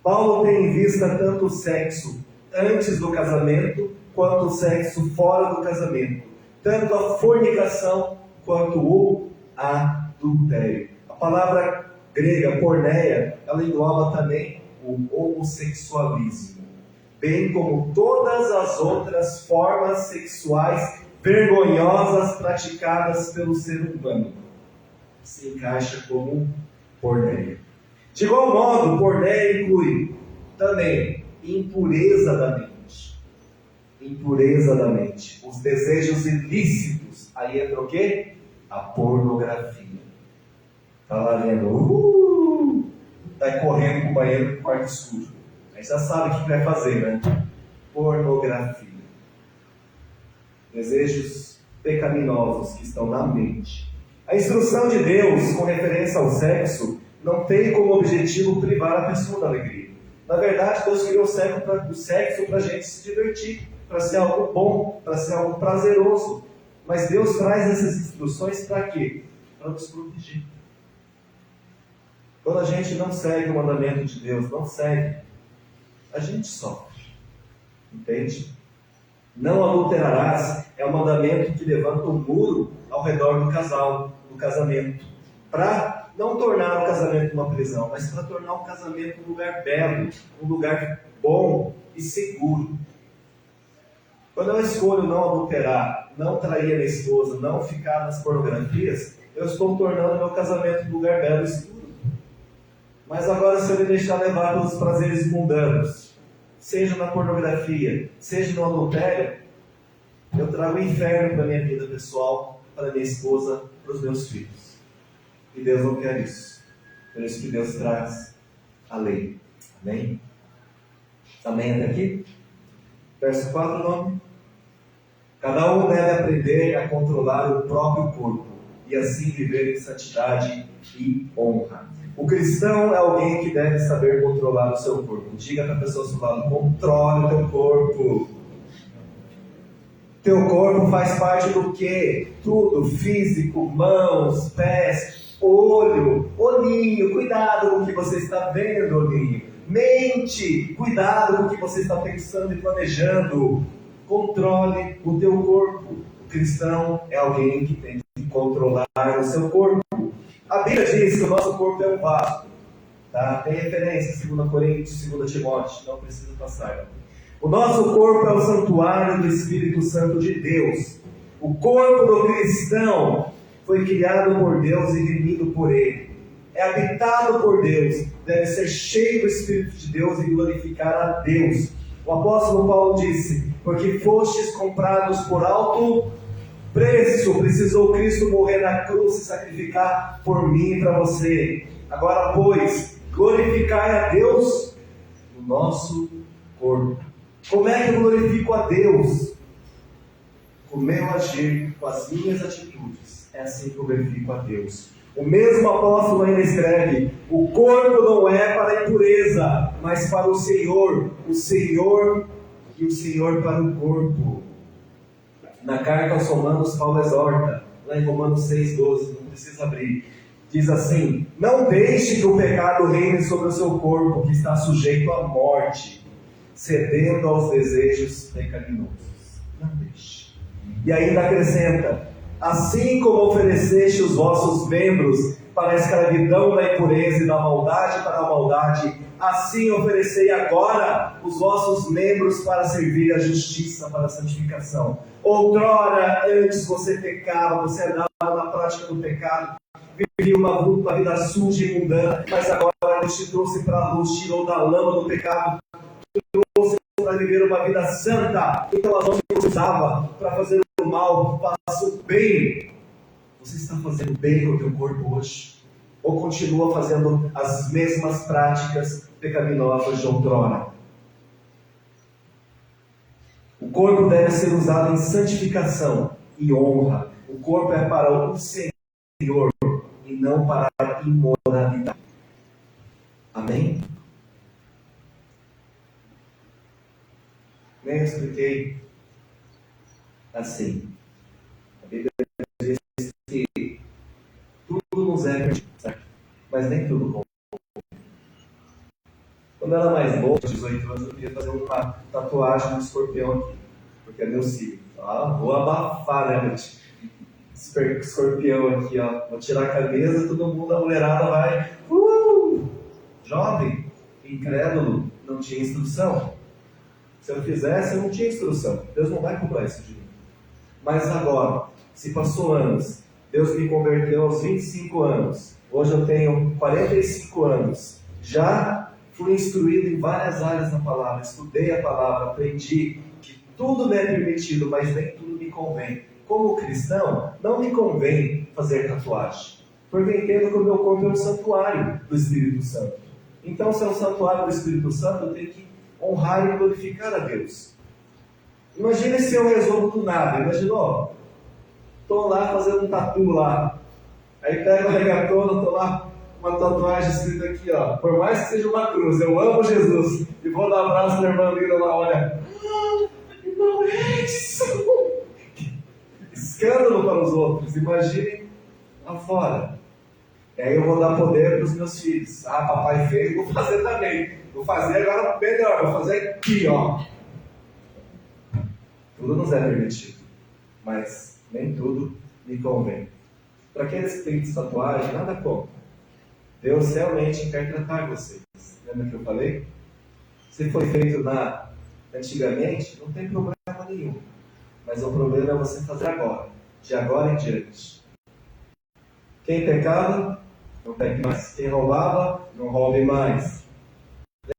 Paulo tem em vista tanto o sexo antes do casamento, quanto o sexo fora do casamento. Tanto a fornicação, quanto o adultério. A palavra grega, porneia, ela engloba também o homossexualismo, bem como todas as outras formas sexuais vergonhosas praticadas pelo ser humano. Se encaixa como porneia. De igual modo, porneia inclui também impureza da mente. Impureza da mente. Os desejos ilícitos. Aí entra o quê? A pornografia. Está lá vendo? Vai correndo para o banheiro com o quarto escuro. Aí já sabe o que vai fazer, né? Pornografia. Desejos pecaminosos que estão na mente. A instrução de Deus com referência ao sexo não tem como objetivo privar a pessoa da alegria. Na verdade, Deus criou o sexo para a gente se divertir, para ser algo bom, para ser algo prazeroso. Mas Deus traz essas instruções para quê? Para nos proteger. Quando a gente não segue o mandamento de Deus, não segue, a gente sofre. Entende? Não adulterarás é o mandamento que levanta um muro ao redor do casal, do casamento, para não tornar o casamento uma prisão, mas para tornar o casamento um lugar belo, um lugar bom e seguro. Quando eu escolho não adulterar, não trair a minha esposa, não ficar nas pornografias, eu estou tornando meu casamento um lugar belo e seguro. Mas agora, se eu me deixar levar pelos prazeres mundanos, seja na pornografia, seja no adultério, eu trago o inferno para a minha vida pessoal, para a minha esposa, para os meus filhos. E Deus não quer isso. Por isso que Deus traz a lei. Amém? Amém até aqui? Verso 4, nome. Cada um deve aprender a controlar o próprio corpo e assim viver em santidade e honra. O cristão é alguém que deve saber controlar o seu corpo. Diga para a pessoa ao seu lado: controle o teu corpo. Teu corpo faz parte do quê? Tudo: físico, mãos, pés, olho, olhinho. Cuidado com o que você está vendo, olhinho. Mente, cuidado com o que você está pensando e planejando. Controle o teu corpo. O cristão é alguém que tem que controlar o seu corpo. A Bíblia diz que o nosso corpo é um vaso. Tá? Tem referência, 2 Coríntios, 2 Timóteo, não precisa passar. O nosso corpo é o santuário do Espírito Santo de Deus. O corpo do cristão foi criado por Deus e remido por Ele. É habitado por Deus, deve ser cheio do Espírito de Deus e glorificar a Deus. O apóstolo Paulo disse: porque fostes comprados por alto preço, precisou Cristo morrer na cruz e sacrificar por mim e para você. Agora, pois, glorificai a Deus no nosso corpo. Como é que eu glorifico a Deus? Com o meu agir, com as minhas atitudes. É assim que eu glorifico a Deus. O mesmo apóstolo ainda escreve: o corpo não é para a impureza, mas para o Senhor e o Senhor para o corpo. Na carta aos Romanos, Paulo exorta, lá em Romanos 6,12, não precisa abrir, diz assim: não deixe que o pecado reine sobre o seu corpo, que está sujeito à morte, cedendo aos desejos pecaminosos. Não deixe. E ainda acrescenta: assim como ofereceste os vossos membros para a escravidão da impureza e da maldade para a maldade, assim oferecei agora os vossos membros para servir a justiça, para a santificação. Outrora, antes você pecava, você andava na prática do pecado, vivia uma vida suja e mundana, mas agora Deus te trouxe para a luz, tirou da lama do pecado, trouxe para viver uma vida santa. Então as mãos que você usava para fazer o mal, faça o bem. Você está fazendo bem com o teu corpo hoje? Ou continua fazendo as mesmas práticas pecaminosas de outrora? O corpo deve ser usado em santificação e honra. O corpo é para o Senhor e não para a imoralidade. Amém? Nem eu expliquei assim. A Bíblia diz que tudo nos é permitido, certo? Mas nem tudo bom. Quando eu era mais novo, 18 anos, eu queria fazer uma tatuagem de um escorpião aqui, porque é meu signo. Vou abafar, né, gente? Escorpião aqui, ó. Vou tirar a camisa, todo mundo, a mulherada vai. Jovem, incrédulo, não tinha instrução. Se eu fizesse, eu não tinha instrução. Deus não vai cobrar isso de mim. Mas agora, se passou anos, Deus me converteu aos 25 anos. Hoje eu tenho 45 anos. Já fui instruído em várias áreas da palavra. Estudei a palavra, aprendi que tudo me é permitido, mas nem tudo me convém. Como cristão, não me convém fazer tatuagem. Porque entendo que o meu corpo é um santuário do Espírito Santo. Então, se é um santuário do Espírito Santo, eu tenho que honrar e glorificar a Deus. Imagine se eu resolvo do nada. Imaginou? Estou lá fazendo um tatu lá. Aí pego a regatona, estou lá, uma tatuagem escrita aqui, ó. Por mais que seja uma cruz, eu amo Jesus. E vou dar um abraço na irmã Lina lá, olha. Irmão Edson! Escândalo para os outros. Imagine lá fora. E aí eu vou dar poder para os meus filhos. Papai fez, vou fazer também. Vou fazer agora melhor, vou fazer aqui, ó. Tudo nos é permitido, mas nem tudo me convém. Para aqueles que têm tatuagem, nada contra. Deus realmente quer tratar vocês. Lembra que eu falei? Se foi feito antigamente, não tem problema nenhum. Mas o problema é você fazer agora, de agora em diante. Quem pecava, não peque mais. Quem roubava, não roube mais.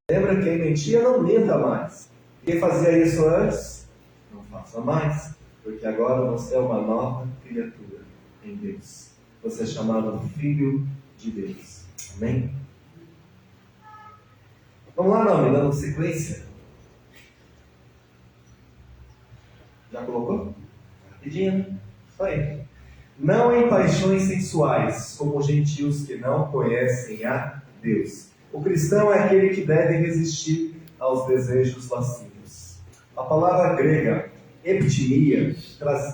Lembra, quem mentia, não minta mais. Quem fazia isso antes, não faça mais. Porque agora você é uma nova criatura em Deus. Você é chamado Filho de Deus. Amém? Vamos lá, não, me dando sequência. Já colocou? Rapidinho. Isso aí. Não em paixões sensuais, como os gentios que não conhecem a Deus. O cristão é aquele que deve resistir aos desejos lascivos. A palavra grega, eptimia,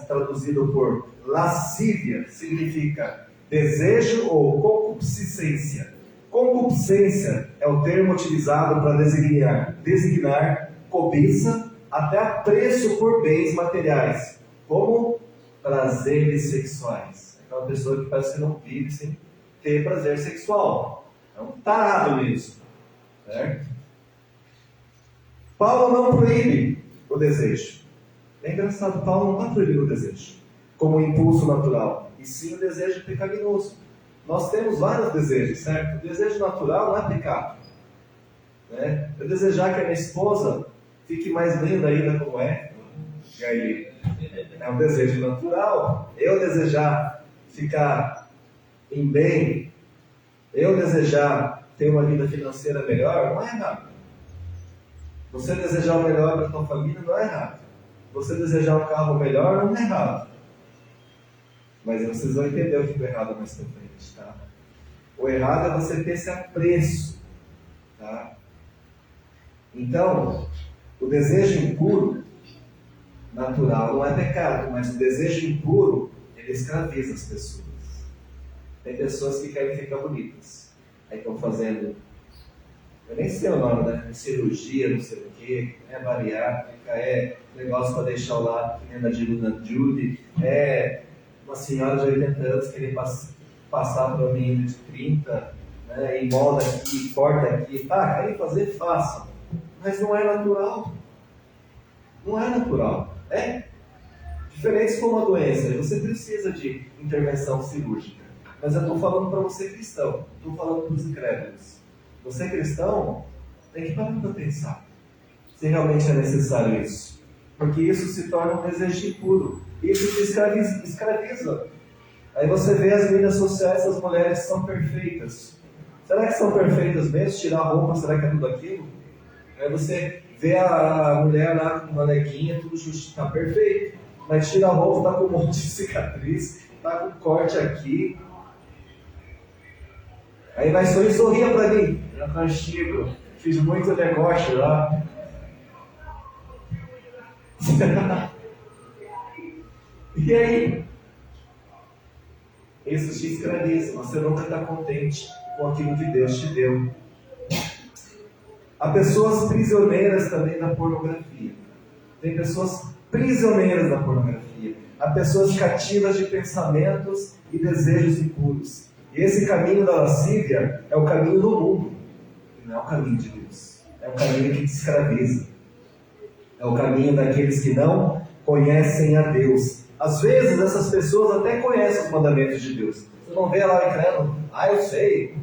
traduzido por lascívia, significa desejo ou concupiscência. Concupiscência é o termo utilizado para designar cobiça, até apreço por bens materiais, como prazeres sexuais. É aquela pessoa que parece que não vive sem ter prazer sexual. É um tarado mesmo. Certo? Paulo não proíbe o desejo. É engraçado, Paulo não está proibindo o desejo como um impulso natural, e sim o desejo pecaminoso. Nós temos vários desejos, certo? O desejo natural não é pecado. Né? Eu desejar que a minha esposa fique mais linda ainda como é, e aí é um desejo natural. Eu desejar ficar em bem, eu desejar ter uma vida financeira melhor, não é errado. Você desejar o melhor para a tua família não é errado. Você desejar um carro melhor não é errado. Mas vocês vão entender o que é errado mais pra frente, tá? O errado é você ter esse apreço, tá? Então, o desejo impuro, natural, não é pecado, mas o desejo impuro, ele escraviza as pessoas. Tem pessoas que querem ficar bonitas. Aí estão fazendo, eu nem sei o nome, né? Cirurgia, não sei o quê, é bariátrica, é negócio para deixar o lado, que nem da Angelina Jolie, é uma senhora de 80 anos querer passar para uma menina de 30, né? E molda aqui, corta aqui. Tá, querem fazer, façam. Mas não é natural. Não é natural. É diferente como uma doença. Você precisa de intervenção cirúrgica. Mas eu estou falando para você cristão. Estou falando para os incrédulos. Você cristão tem que parar para pensar se realmente é necessário isso. Porque isso se torna um desejo impuro. Isso te escraviza. Aí você vê as mídias sociais, as mulheres são perfeitas. Será que são perfeitas mesmo? Tirar a roupa, será que é tudo aquilo? Aí você vê a mulher lá com uma lequinha, tudo justo, está perfeito. Mas tira a roupa, está com um monte de cicatriz, está com corte aqui. Aí vai sorria para mim. Já tá chico, fiz muito negócio lá. E aí? Isso te escraviza, você nunca está contente com aquilo que Deus te deu. Há pessoas prisioneiras também da pornografia. Tem pessoas prisioneiras da pornografia. Há pessoas cativas de pensamentos e desejos impuros. E esse caminho da lascívia é o caminho do mundo, não é o caminho de Deus. É o caminho que te escraviza. É o caminho daqueles que não conhecem a Deus. Às vezes essas pessoas até conhecem os mandamentos de Deus. Você não vê lá incrédulo, eu sei,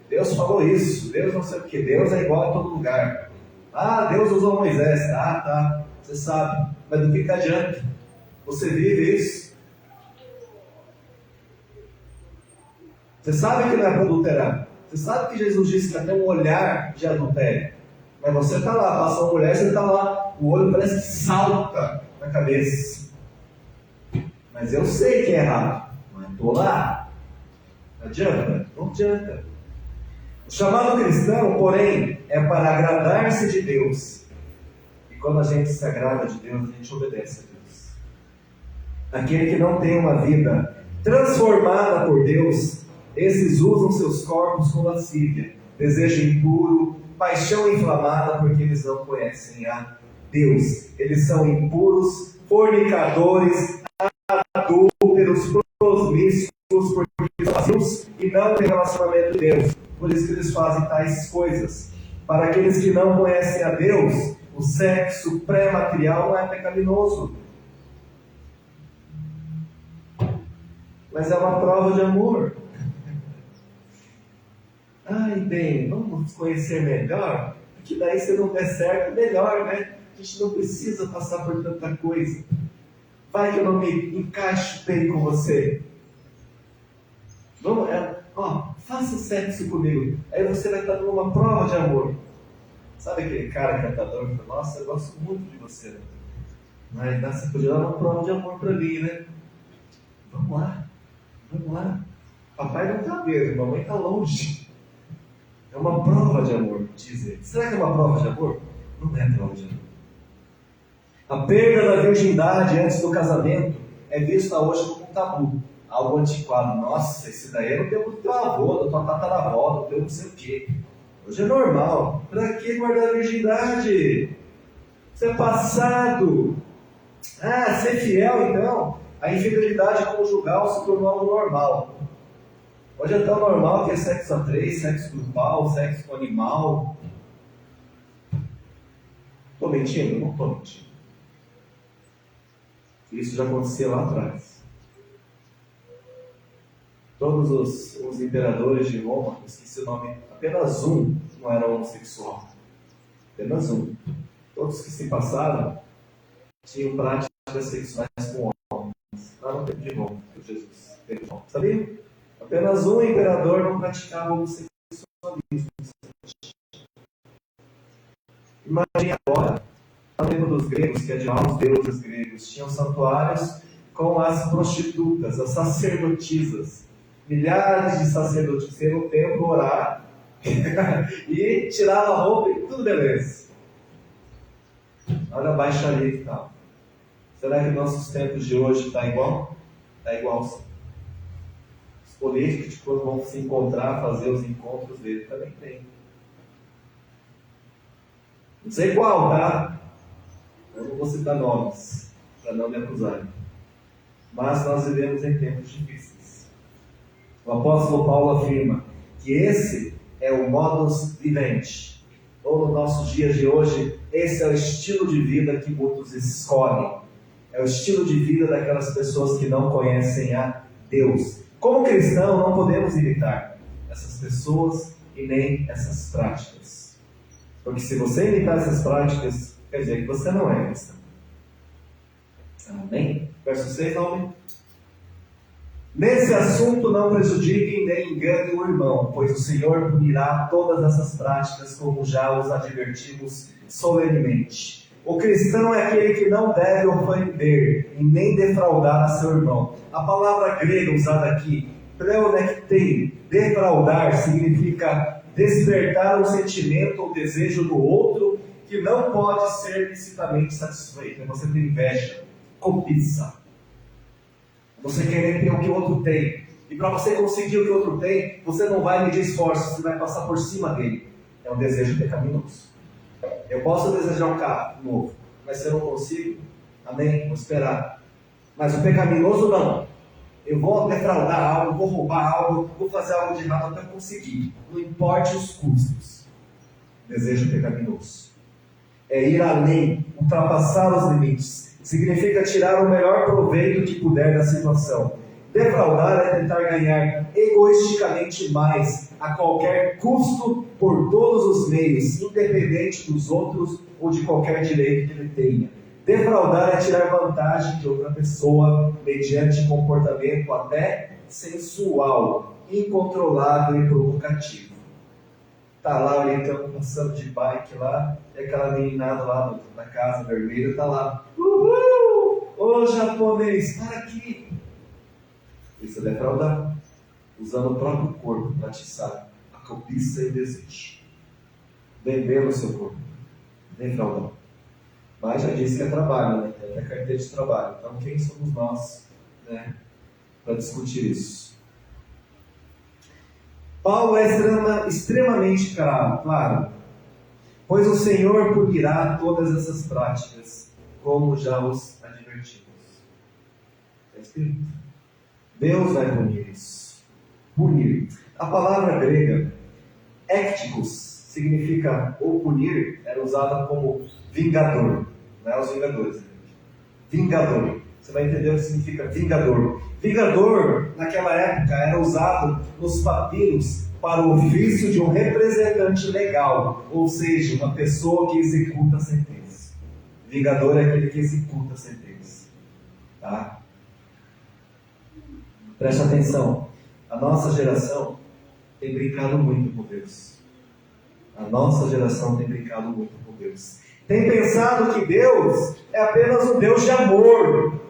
Deus falou isso, Deus não sei o que, Deus é igual em todo lugar. Deus usou Moisés, tá, você sabe, mas do que adianta? Você vive isso? Você sabe que não é para adulterar. Você sabe que Jesus disse que até um olhar de adultério. Mas você está lá, passa uma mulher, você está lá, o olho parece que salta na cabeça. Mas eu sei que é errado, mas estou lá. Não adianta? Não adianta. O chamado cristão, porém, é para agradar-se de Deus. E quando a gente se agrada de Deus, a gente obedece a Deus. Aquele que não tem uma vida transformada por Deus, esses usam seus corpos com lascívia, desejo impuro, paixão inflamada, porque eles não conhecem a Deus. Eles são impuros, fornicadores, adúlteros, promíscuos, porque eles fazem e não têm relacionamento com Deus. Por isso que eles fazem tais coisas. Para aqueles que não conhecem a Deus, o sexo pré-material não é pecaminoso. Mas é uma prova de amor. Bem, vamos conhecer melhor, porque daí se não der certo, melhor, né? A gente não precisa passar por tanta coisa. Vai que eu não me encaixo bem com você. Vamos, faça sexo comigo. Aí você vai estar numa prova de amor. Sabe aquele cara cantador que fala, nossa, eu gosto muito de você. Mas você podia dar uma prova de amor para mim, né? Vamos lá. Papai não está mesmo, mamãe está longe. É uma prova de amor, dizer. Será que é uma prova de amor? Não é prova de amor. A perda da virgindade antes do casamento é vista hoje como um tabu, algo antiquado. Nossa, esse daí é o tempo do teu avô, da tua tataravó, do teu não sei o quê. Hoje é normal. Para que guardar a virgindade? Isso é passado. Ser fiel então. A infidelidade conjugal se tornou algo normal. Hoje é tão normal que é sexo a três, sexo grupal, sexo com animal. Estou mentindo? Não estou mentindo. Isso já acontecia lá atrás. Todos os imperadores de Roma, esqueci o nome, apenas um não era homossexual. Apenas um. Todos que se passaram tinham práticas sexuais com homens. Lá no tempo de Roma, de Jesus. Sabia? Apenas um imperador não praticava homossexualismo. Imagine agora, no tempo dos gregos, que adiavam os deuses gregos, tinham santuários com as prostitutas, as sacerdotisas. Milhares de sacerdotes iam no templo orar e tiravam a roupa e tudo beleza. Olha a baixaria que está. Será que nossos tempos de hoje está igual? Está igual, sim. Os políticos depois vão se encontrar, fazer os encontros dele, também tem. Não sei qual, tá? Eu não vou citar nomes, para não me acusarem. Mas nós vivemos em tempos difíceis. O apóstolo Paulo afirma que esse é o modus vivendi. Ou nos nossos dias de hoje, esse é o estilo de vida que muitos escolhem. É o estilo de vida daquelas pessoas que não conhecem a Deus. Como cristão, não podemos imitar essas pessoas e nem essas práticas. Porque se você imitar essas práticas, quer dizer que você não é cristão. Amém? Verso 6, homem. Nesse assunto não prejudiquem nem enganem o irmão, pois o Senhor punirá todas essas práticas, como já os advertimos solenemente. O cristão é aquele que não deve ofender e nem defraudar a seu irmão. A palavra grega usada aqui, pleonektein, defraudar, significa despertar um sentimento ou desejo do outro que não pode ser licitamente satisfeito. Você tem inveja, cobiça. Você querer ter o que o outro tem. E para você conseguir o que o outro tem, você não vai medir esforços, você vai passar por cima dele. É um desejo pecaminoso. Eu posso desejar um carro novo, mas se eu não consigo, amém? Vou esperar. Mas o pecaminoso não. Eu vou defraudar algo, vou roubar algo, vou fazer algo de errado até conseguir. Não importe os custos. Desejo pecaminoso. É ir além, ultrapassar os limites. Significa tirar o melhor proveito que puder da situação. Defraudar é tentar ganhar egoisticamente mais, a qualquer custo, por todos os meios, independente dos outros ou de qualquer direito que ele tenha. Defraudar é tirar vantagem de outra pessoa mediante comportamento até sensual, incontrolável e provocativo. Está lá o então passando de bike lá, e aquela meninada lá na casa vermelha está lá. Uhul! Ô japonês, para aqui! Isso é defraudar, usando o próprio corpo para atiçar a cobiça e o desejo. Vendendo o seu corpo. Defraudar. Mas já disse que é trabalho, né? É carteira de trabalho. Então quem somos nós, né, para discutir isso? Paulo é extremamente claro, pois o Senhor punirá todas essas práticas, como já os advertimos. Está escrito? Deus vai punir isso. Punir. A palavra grega, ektikos, significa ou punir, era usada como vingador. Não é os vingadores. Vingador. Você vai entender o que significa vingador. Vingador, naquela época, era usado nos papiros para o ofício de um representante legal, ou seja, uma pessoa que executa a sentença. Vingador é aquele que executa a sentença. Tá? Preste atenção. A nossa geração tem brincado muito com Deus. A nossa geração tem brincado muito com Deus. Tem pensado que Deus é apenas um Deus de amor.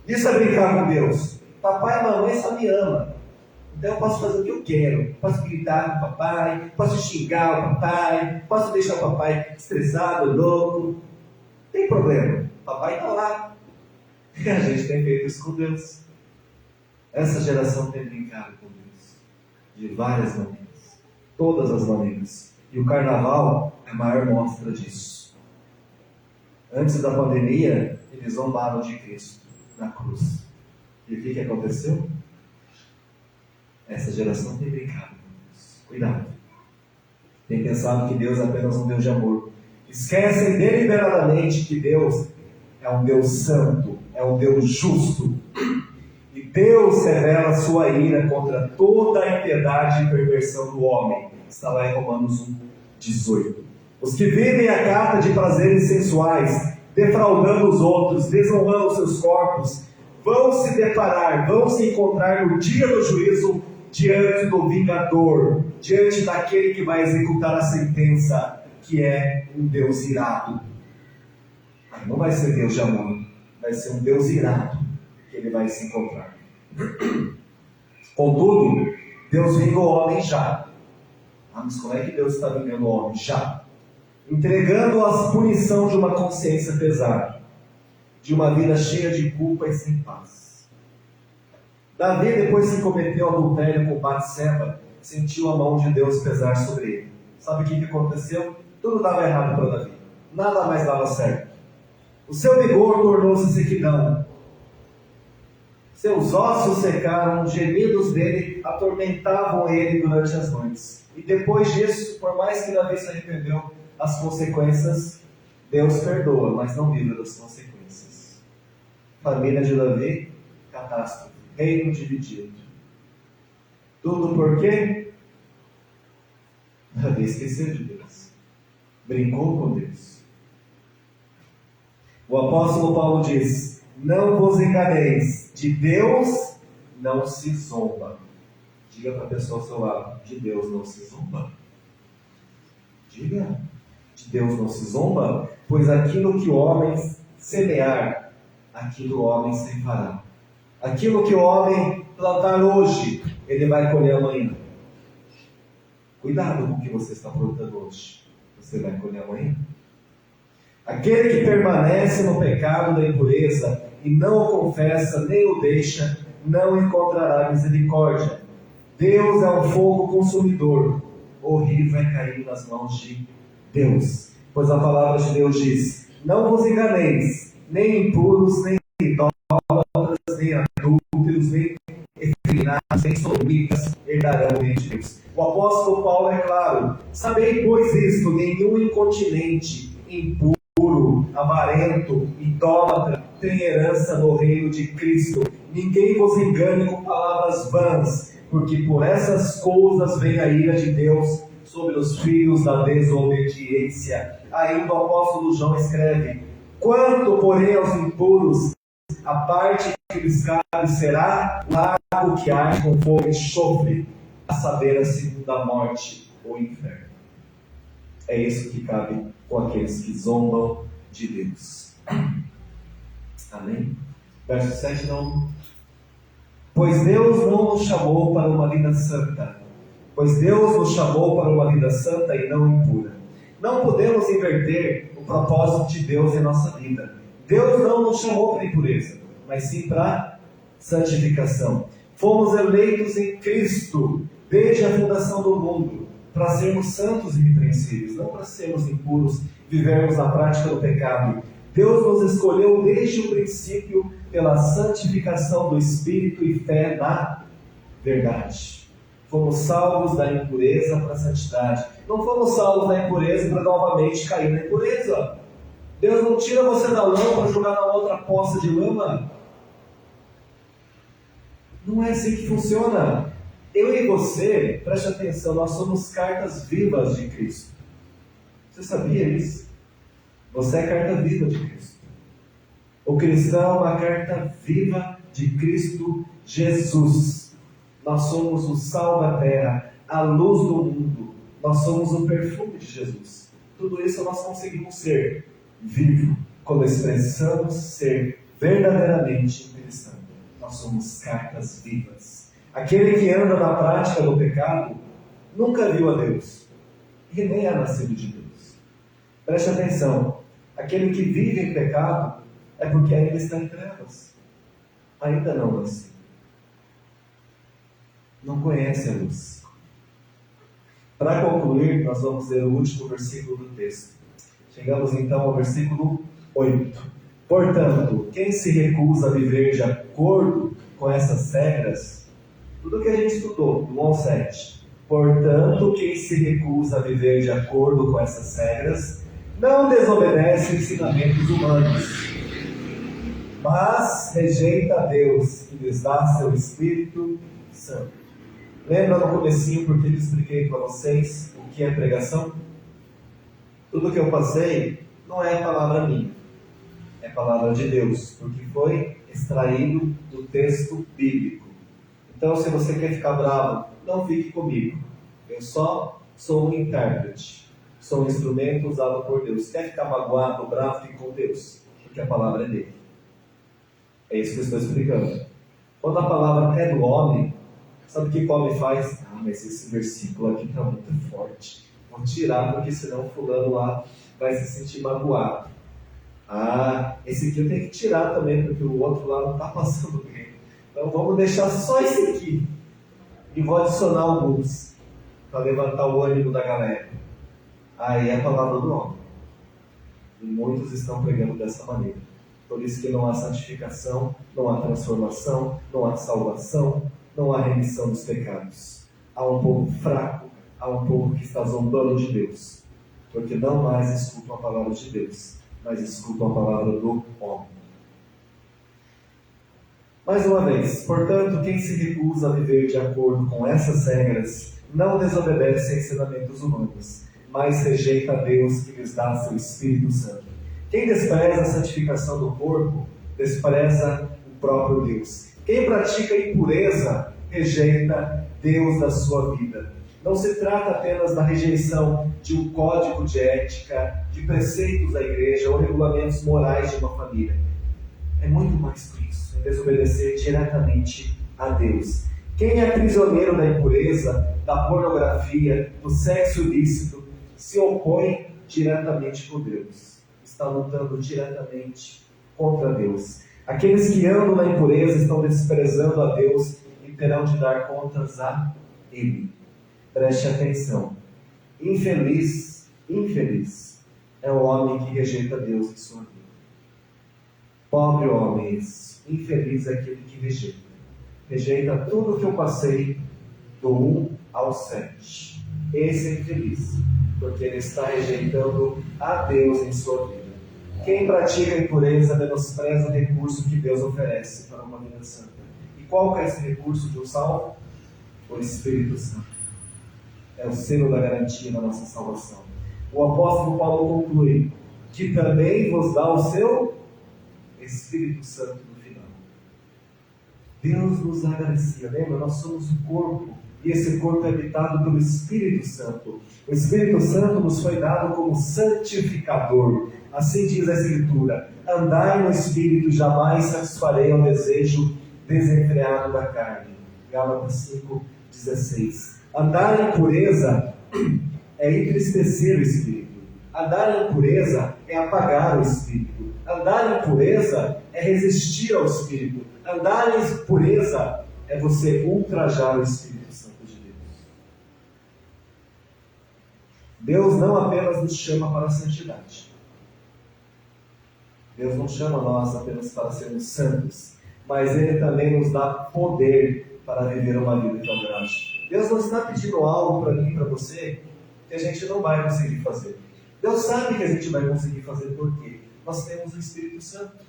Isso é brincar com Deus. Papai e mamãe só me ama. Então eu posso fazer o que eu quero. Posso gritar com o papai, posso xingar o papai, posso deixar o papai estressado, louco. Não tem problema. O papai está lá. E a gente tem feito isso com Deus. Essa geração tem brincado com Deus. De várias maneiras. Todas as maneiras. E o carnaval é a maior mostra disso. Antes da pandemia, eles zombaram de Cristo na cruz. E o que aconteceu? Essa geração tem brincado com Deus. Cuidado. Tem pensado que Deus é apenas um Deus de amor. Esquecem deliberadamente que Deus é um Deus santo, é um Deus justo. E Deus revela sua ira contra toda a impiedade e perversão do homem. Está lá em Romanos 1:18. Os que vivem a cata de prazeres sensuais, defraudando os outros, desonrando seus corpos, vão se deparar, vão se encontrar no dia do juízo diante do vingador, diante daquele que vai executar a sentença, que é um Deus irado. Não vai ser Deus de amor, vai ser um Deus irado que ele vai se encontrar. Contudo, Deus vinga o homem já. Ah, mas como é que Deus está vingando o homem? Já. entregando à punição de uma consciência pesada, de uma vida cheia de culpa e sem paz. Davi, depois que cometeu adultério com Batseba, sentiu a mão de Deus pesar sobre ele. Sabe o que aconteceu? Tudo dava errado para Davi. Nada mais dava certo. O seu vigor tornou-se sequidão. Seus ossos secaram, os gemidos dele atormentavam ele durante as noites. E depois disso, por mais que Davi se arrependeu, as consequências, Deus perdoa, mas não livra das consequências. Família de Davi, catástrofe. Reino dividido. Tudo por quê? Davi esqueceu de Deus. Brincou com Deus. O apóstolo Paulo diz: não vos enganeis, de Deus não se zomba. Diga para a pessoa ao seu lado: de Deus não se zomba. Diga: de Deus não se zomba, pois aquilo que o homem semear, aquilo o homem ceifará. Aquilo que o homem plantar hoje, ele vai colher amanhã. Cuidado com o que você está plantando hoje. Você vai colher amanhã. Aquele que permanece no pecado da impureza e não o confessa nem o deixa, não encontrará misericórdia. Deus é um fogo consumidor. Horrível é cair nas mãos de Deus. Pois a palavra de Deus diz: não vos enganeis, nem impuros, nem idólatras, nem adúlteros, nem efeminados, nem sodomitas herdarão o reino de Deus. O apóstolo Paulo é claro: sabei, pois, isto: nenhum incontinente, impuro, avarento, idólatra tem herança no reino de Cristo. Ninguém vos engane com palavras vãs, porque por essas coisas vem a ira de Deus sobre os filhos da desobediência. Ainda o apóstolo João escreve: quanto, porém, aos impuros, a parte que lhes cabe será lago que arde com fogo e enxofre, a saber, a segunda morte, o inferno. É isso que cabe com aqueles que zombam de Deus. Amém? Verso 7 não. Pois Deus não nos chamou para uma vida santa. Pois Deus nos chamou para uma vida santa e não impura. Não podemos inverter o propósito de Deus em nossa vida. Deus não nos chamou para impureza, mas sim para santificação. Fomos eleitos em Cristo desde a fundação do mundo para sermos santos e irrepreensíveis, não para sermos impuros, vivermos na prática do pecado. Deus nos escolheu desde o princípio pela santificação do Espírito e fé na verdade. Fomos salvos da impureza para a santidade. Não fomos salvos da impureza para novamente cair na impureza. Deus não tira você da lama para jogar na outra poça de lama. Não é assim que funciona. Eu e você, preste atenção, nós somos cartas vivas de Cristo. Você sabia isso? Você é carta viva de Cristo. O cristão é uma carta viva de Cristo Jesus. Nós somos o sal da terra, a luz do mundo. Nós somos o perfume de Jesus. Tudo isso nós conseguimos ser vivo quando expressamos ser verdadeiramente cristão. Nós somos cartas vivas. Aquele que anda na prática do pecado nunca viu a Deus e nem é nascido de Deus. Preste atenção. Aquele que vive em pecado é porque ainda está em trevas. Ainda não nasceu. Não conhece a luz. Para concluir, nós vamos ler o último versículo do texto. Chegamos então ao versículo 8. Portanto, quem se recusa a viver de acordo com essas regras, tudo que a gente estudou, do 1 ao 7. Portanto, quem se recusa a viver de acordo com essas regras, não desobedece ensinamentos humanos, mas rejeita a Deus que lhes dá seu Espírito Santo. Lembra no comecinho porque eu expliquei para vocês o que é pregação? Tudo que eu passei não é palavra minha, é palavra de Deus, porque foi extraído do texto bíblico. Então, se você quer ficar bravo, não fique comigo. Eu só sou um intérprete, sou um instrumento usado por Deus. Quer ficar magoado, bravo, fique com Deus, porque a palavra é dele. É isso que eu estou explicando. Quando a palavra é do homem, sabe o que o homem faz? Ah, mas esse versículo aqui está muito forte. Vou tirar, porque senão fulano lá vai se sentir magoado. Ah, esse aqui eu tenho que tirar também, porque o outro lá não está passando bem. Então vamos deixar só esse aqui. E vou adicionar alguns, para levantar o ânimo da galera. Aí é a palavra do homem. E muitos estão pregando dessa maneira. Por isso que não há santificação, não há transformação, não há salvação, não há remissão dos pecados. Há um povo fraco, há um povo que está zombando de Deus. Porque não mais escutam a palavra de Deus, mas escutam a palavra do homem. Mais uma vez, portanto, quem se recusa a viver de acordo com essas regras não desobedece a ensinamentos humanos, mas rejeita a Deus que lhes dá seu Espírito Santo. Quem despreza a santificação do corpo, despreza o próprio Deus. Quem pratica impureza, rejeita Deus da sua vida. Não se trata apenas da rejeição de um código de ética, de preceitos da igreja ou regulamentos morais de uma família. É muito mais que isso, é desobedecer diretamente a Deus. Quem é prisioneiro da impureza, da pornografia, do sexo ilícito, se opõe diretamente com Deus. Está lutando diretamente contra Deus. Aqueles que andam na impureza estão desprezando a Deus e terão de dar contas a Ele. Preste atenção. Infeliz é o homem que rejeita Deus em sua vida. Pobre homem esse. Infeliz é aquele que rejeita. Rejeita tudo o que eu passei do 1 ao 7. Esse é infeliz, porque ele está rejeitando a Deus em sua vida. Quem pratica a impureza menospreza o recurso que Deus oferece para uma vida santa. E qual que é esse recurso de um salvo? O Espírito Santo. É o selo da garantia da nossa salvação. O apóstolo Paulo conclui que também vos dá o seu Espírito Santo no final. Deus nos agracia, lembra? Nós somos o corpo, e esse corpo é habitado pelo Espírito Santo. O Espírito Santo nos foi dado como santificador. Assim diz a Escritura: andai no Espírito, jamais satisfarei ao desejo desenfreado da carne. Gálatas 5,16. Andar em pureza é entristecer o Espírito. Andar em pureza é apagar o Espírito. Andar em pureza é resistir ao Espírito. Andar em pureza é você ultrajar o Espírito Santo de Deus. Deus não apenas nos chama para a santidade. Deus não chama nós apenas para sermos santos, mas Ele também nos dá poder para viver uma vida de agradável. Deus não está pedindo algo para mim e para você que a gente não vai conseguir fazer. Deus sabe que a gente vai conseguir fazer porque nós temos o Espírito Santo.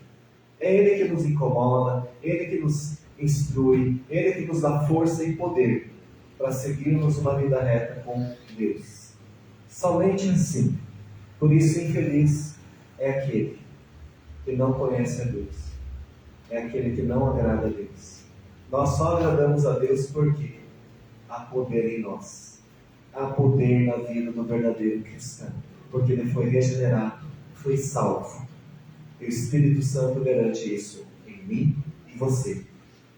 É Ele que nos incomoda, Ele que nos instrui, Ele que nos dá força e poder para seguirmos uma vida reta com Deus. Somente assim. Por isso, infeliz é aquele que não conhece a Deus. É aquele que não agrada a Deus. Nós só agradamos a Deus porque há poder em nós. Há poder na vida do verdadeiro cristão. Porque ele foi regenerado, foi salvo. E o Espírito Santo garante isso em mim e você.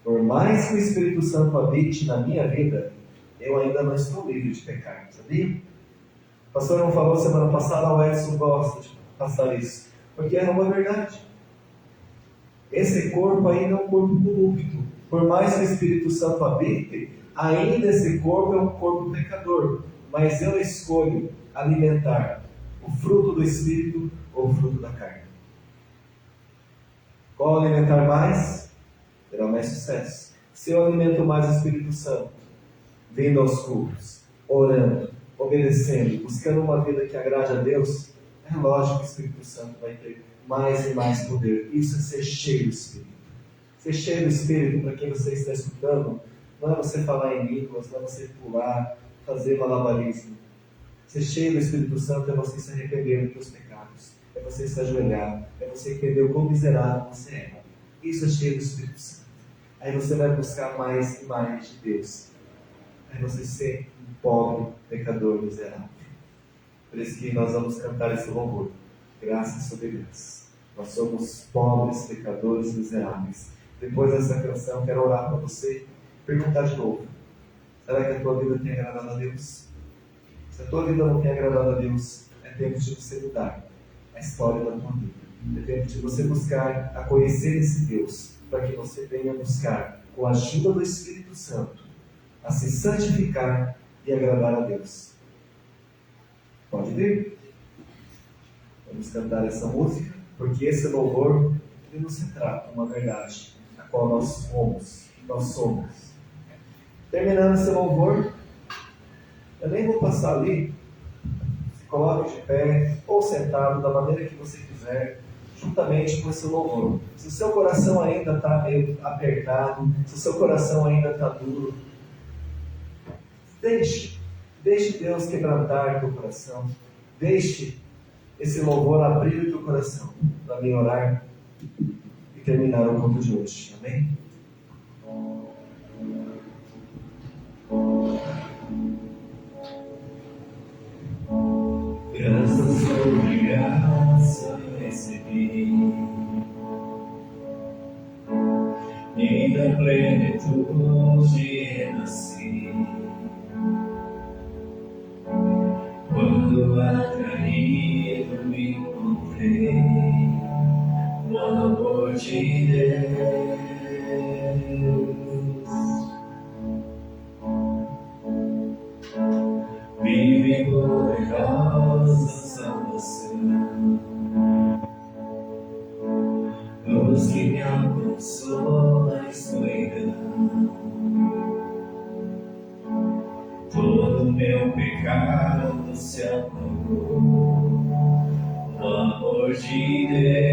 Por mais que o Espírito Santo habite na minha vida, eu ainda não estou livre de pecar, sabia? O pastor não falou semana passada, o Edson gosta de passar isso, porque é uma verdade. Esse corpo ainda é um corpo corrupto. Por mais que o Espírito Santo habite, ainda esse corpo é um corpo pecador. Mas eu escolho alimentar o fruto do Espírito ou o fruto da carne. Qual alimentar mais? Terá mais sucesso. Se eu alimento mais o Espírito Santo, vindo aos cultos, orando, obedecendo, buscando uma vida que agrade a Deus, é lógico que o Espírito Santo vai ter mais e mais poder. Isso é ser cheio do Espírito. Ser cheio do Espírito, para quem você está escutando, não é você falar em línguas, não é você pular, fazer malabarismo. Ser cheio do Espírito Santo é você se arrepender dos seus pecados, é você se ajoelhar, é você entender o quão miserável você é. Isso é cheio do Espírito Santo. Aí você vai buscar mais e mais de Deus. Aí você ser um pobre pecador miserável. Por isso que nós vamos cantar esse louvor. Graça sobre graça. Nós somos pobres pecadores miseráveis. Depois dessa canção, quero orar para você, perguntar de novo: será que a tua vida tem agradado a Deus? Se a tua vida não tem agradado a Deus, é tempo de você mudar a história da tua vida. É tempo de você buscar a conhecer esse Deus, para que você venha buscar, com a ajuda do Espírito Santo, a se santificar e agradar a Deus. Pode vir? Vamos cantar essa música, porque esse louvor ele nos retrata uma verdade, a qual nós somos. Terminando esse louvor, eu nem vou passar ali, se coloque de pé ou sentado, da maneira que você quiser, juntamente com esse louvor. Se o seu coração ainda está meio apertado, se o seu coração ainda está duro, deixe Deus quebrantar o teu coração, deixe esse louvor abrir o teu coração, para mim orar e terminar o culto de hoje. Amém? Graça sobre graça recebi, e da plenitude renasci. Quando atraído me encontrei no amor de Deus. Vive gloriosa salvação, luz que me alcançou na escuridão. Todo meu pecado se apagou no amor de Deus.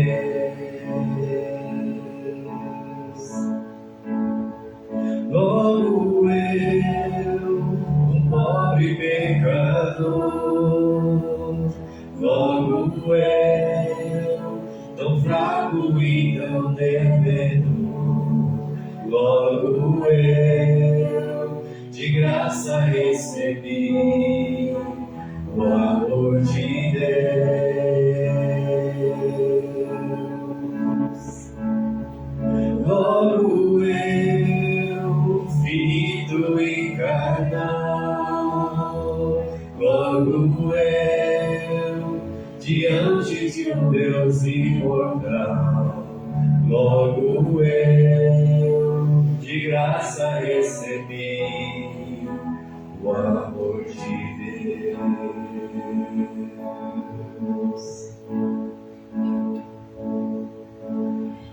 Logo eu, um pobre pecador, logo eu, tão fraco e tão devedor, logo eu, de graça recebi o amor de Deus. Logo eu, finito e carnal, logo eu, diante de um Deus imortal, logo eu, de graça recebi o amor de Deus.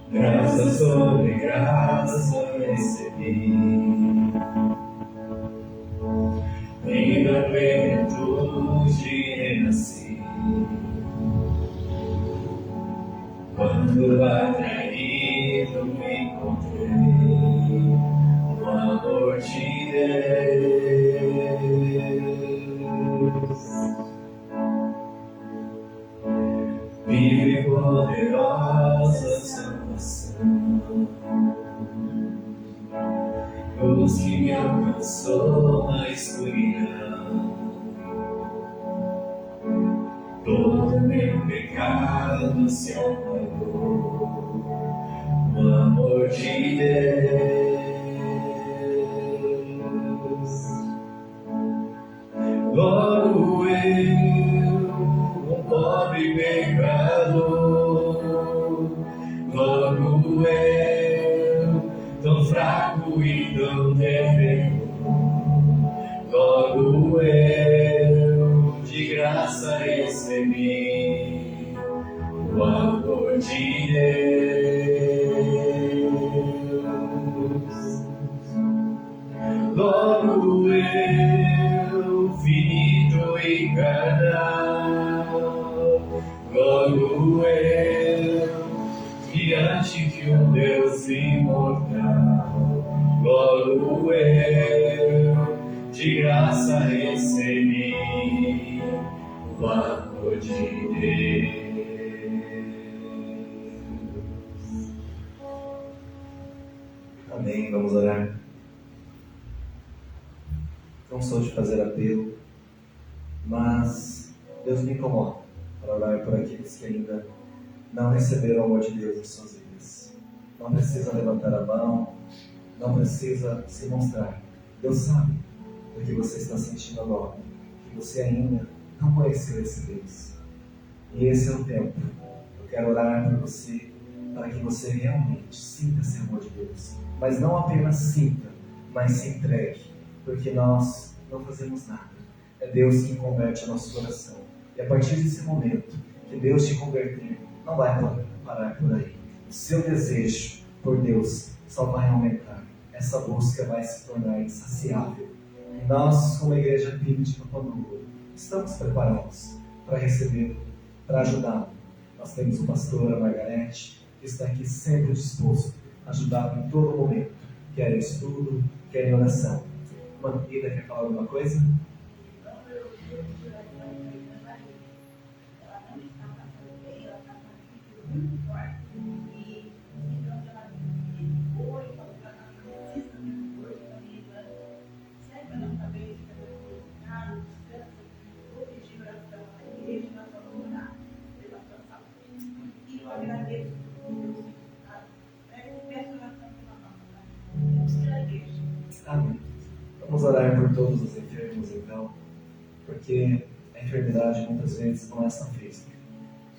Graça sobre graça recebi, e da plenitude renasci. Quando atraído me encontrei no amor de Deus. Vive poderosa salvação, luz que me alcançou na escuridão. Todo meu pecado se apagou no amor de Deus. Logo eu, um pobre pecador, logo eu, tão fraco e tão devedor, logo eu, de graça recebi o amor de Deus. Logo eu, finito e carnal, logo eu, diante de um Deus imortal, logo eu, de graça recebi o amor de Deus. Amém. Vamos orar. Não sou de fazer apelo, mas Deus me incomoda para orar por aqueles que ainda não receberam o amor de Deus em suas vidas. Não precisa levantar a mão, não precisa se mostrar. Deus sabe do que você está sentindo agora. que você ainda não conheceu esse Deus. E esse é o tempo. Eu quero orar por você, para que você realmente sinta esse amor de Deus. Mas não apenas sinta, mas se entregue. Porque nós não fazemos nada. É Deus quem converte o nosso coração. E a partir desse momento, que Deus te converter, não vai parar por aí. O seu desejo por Deus só vai aumentar. Essa busca vai se tornar insaciável. E nós, como a Igreja PIB de Papanduva, estamos preparados para recebê-lo, para ajudá-lo. Nós temos o pastor a Margarete, que está aqui sempre disposto a ajudá-lo em todo momento, quer em estudo, quer em oração. Manida, quer falar alguma coisa? Amém. Vamos orar por todos os enfermos, então, porque a enfermidade muitas vezes não é só física.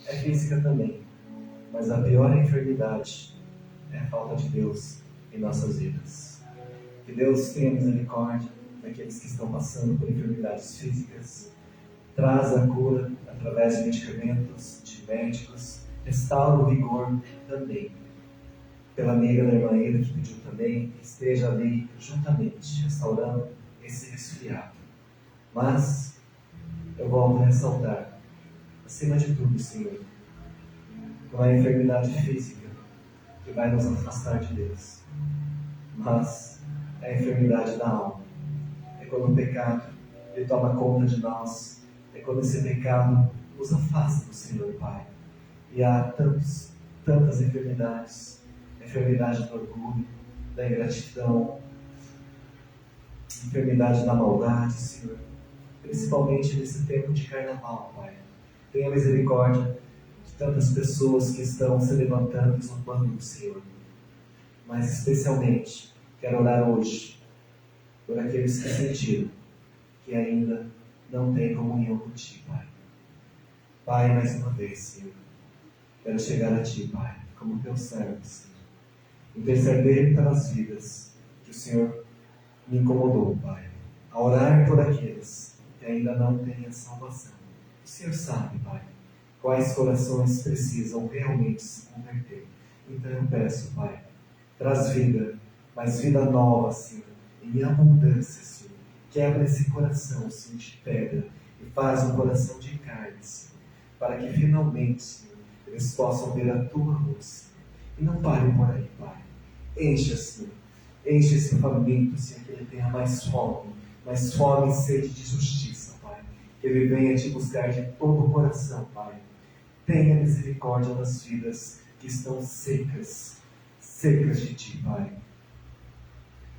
É física também, mas a pior enfermidade é a falta de Deus em nossas vidas. Que Deus tenha misericórdia daqueles que estão passando por enfermidades físicas, traz a cura através de medicamentos, de médicos, restaura o vigor também. Pela amiga da irmã Ida que pediu também, que esteja ali juntamente, restaurando esse resfriado. Mas eu volto a ressaltar, acima de tudo, Senhor, não é a enfermidade física que vai nos afastar de Deus, mas é a enfermidade da alma. É quando o pecado ele toma conta de nós, é quando esse pecado nos afasta do Senhor, Pai. E há tantas enfermidades, a enfermidade do orgulho, da ingratidão, a enfermidade da maldade, Senhor, principalmente nesse tempo de carnaval, Pai. Tenha misericórdia de tantas pessoas que estão se levantando e zombando do Senhor. Mas especialmente, quero orar hoje por aqueles que sentiram que ainda não têm comunhão contigo, Pai. Pai, mais uma vez, Senhor, quero chegar a Ti, Pai, como Teu servo, Senhor. Interceder pelas vidas que o Senhor me incomodou, Pai. A orar por aqueles que ainda não têm a salvação. O Senhor sabe, Pai, quais corações precisam realmente se converter. Então eu peço, Pai, traz vida, mas vida nova, Senhor, em abundância, Senhor. Quebra esse coração, Senhor, de pedra e faz um coração de carne, Senhor, para que finalmente, Senhor, eles possam ver a Tua luz. E não pare por aí, Pai. Encha, Senhor. Enche esse faminto, Senhor, que ele tenha mais fome e sede de justiça, Pai. Que ele venha Te buscar de todo o coração, Pai. Tenha misericórdia das vidas que estão secas de Ti, Pai.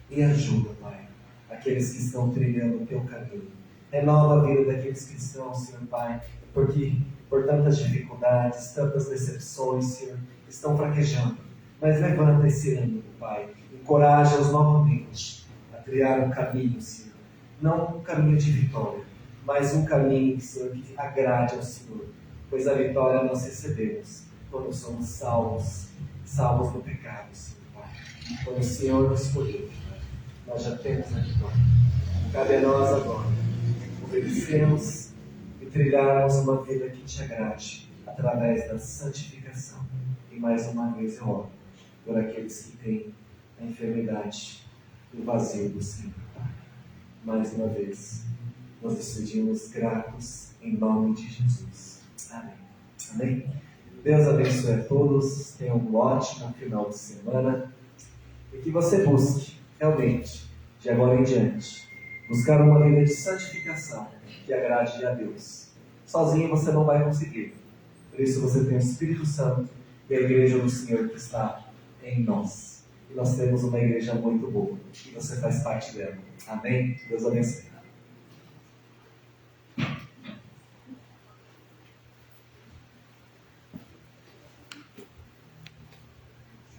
E ajuda, Pai, aqueles que estão trilhando o Teu caminho. Renova a vida daqueles cristãos, Senhor, Pai, porque por tantas dificuldades, tantas decepções, Senhor, estão fraquejando. Mas levanta esse ânimo, Pai. Encoraja-os novamente a trilhar um caminho, Senhor. Não um caminho de vitória, mas um caminho, Senhor, que agrade ao Senhor. Pois a vitória nós recebemos quando somos salvos do pecado, Senhor, Pai. Quando o Senhor nos escolheu, nós já temos a vitória. Cabe a nós agora obedecermos e trilharmos uma vida que Te agrade através da santificação. E mais uma vez eu oro por aqueles que têm a enfermidade e o vazio do Senhor. Mais uma vez, nós decidimos gratos em nome de Jesus. Amém. Amém. Deus abençoe a todos. Tenham um ótimo final de semana. E que você busque, realmente, de agora em diante, buscar uma vida de santificação que agrade a Deus. Sozinho você não vai conseguir. Por isso você tem o Espírito Santo e a igreja do Senhor que está em nós. E nós temos uma igreja muito boa. E você faz parte dela. Amém? Deus abençoe.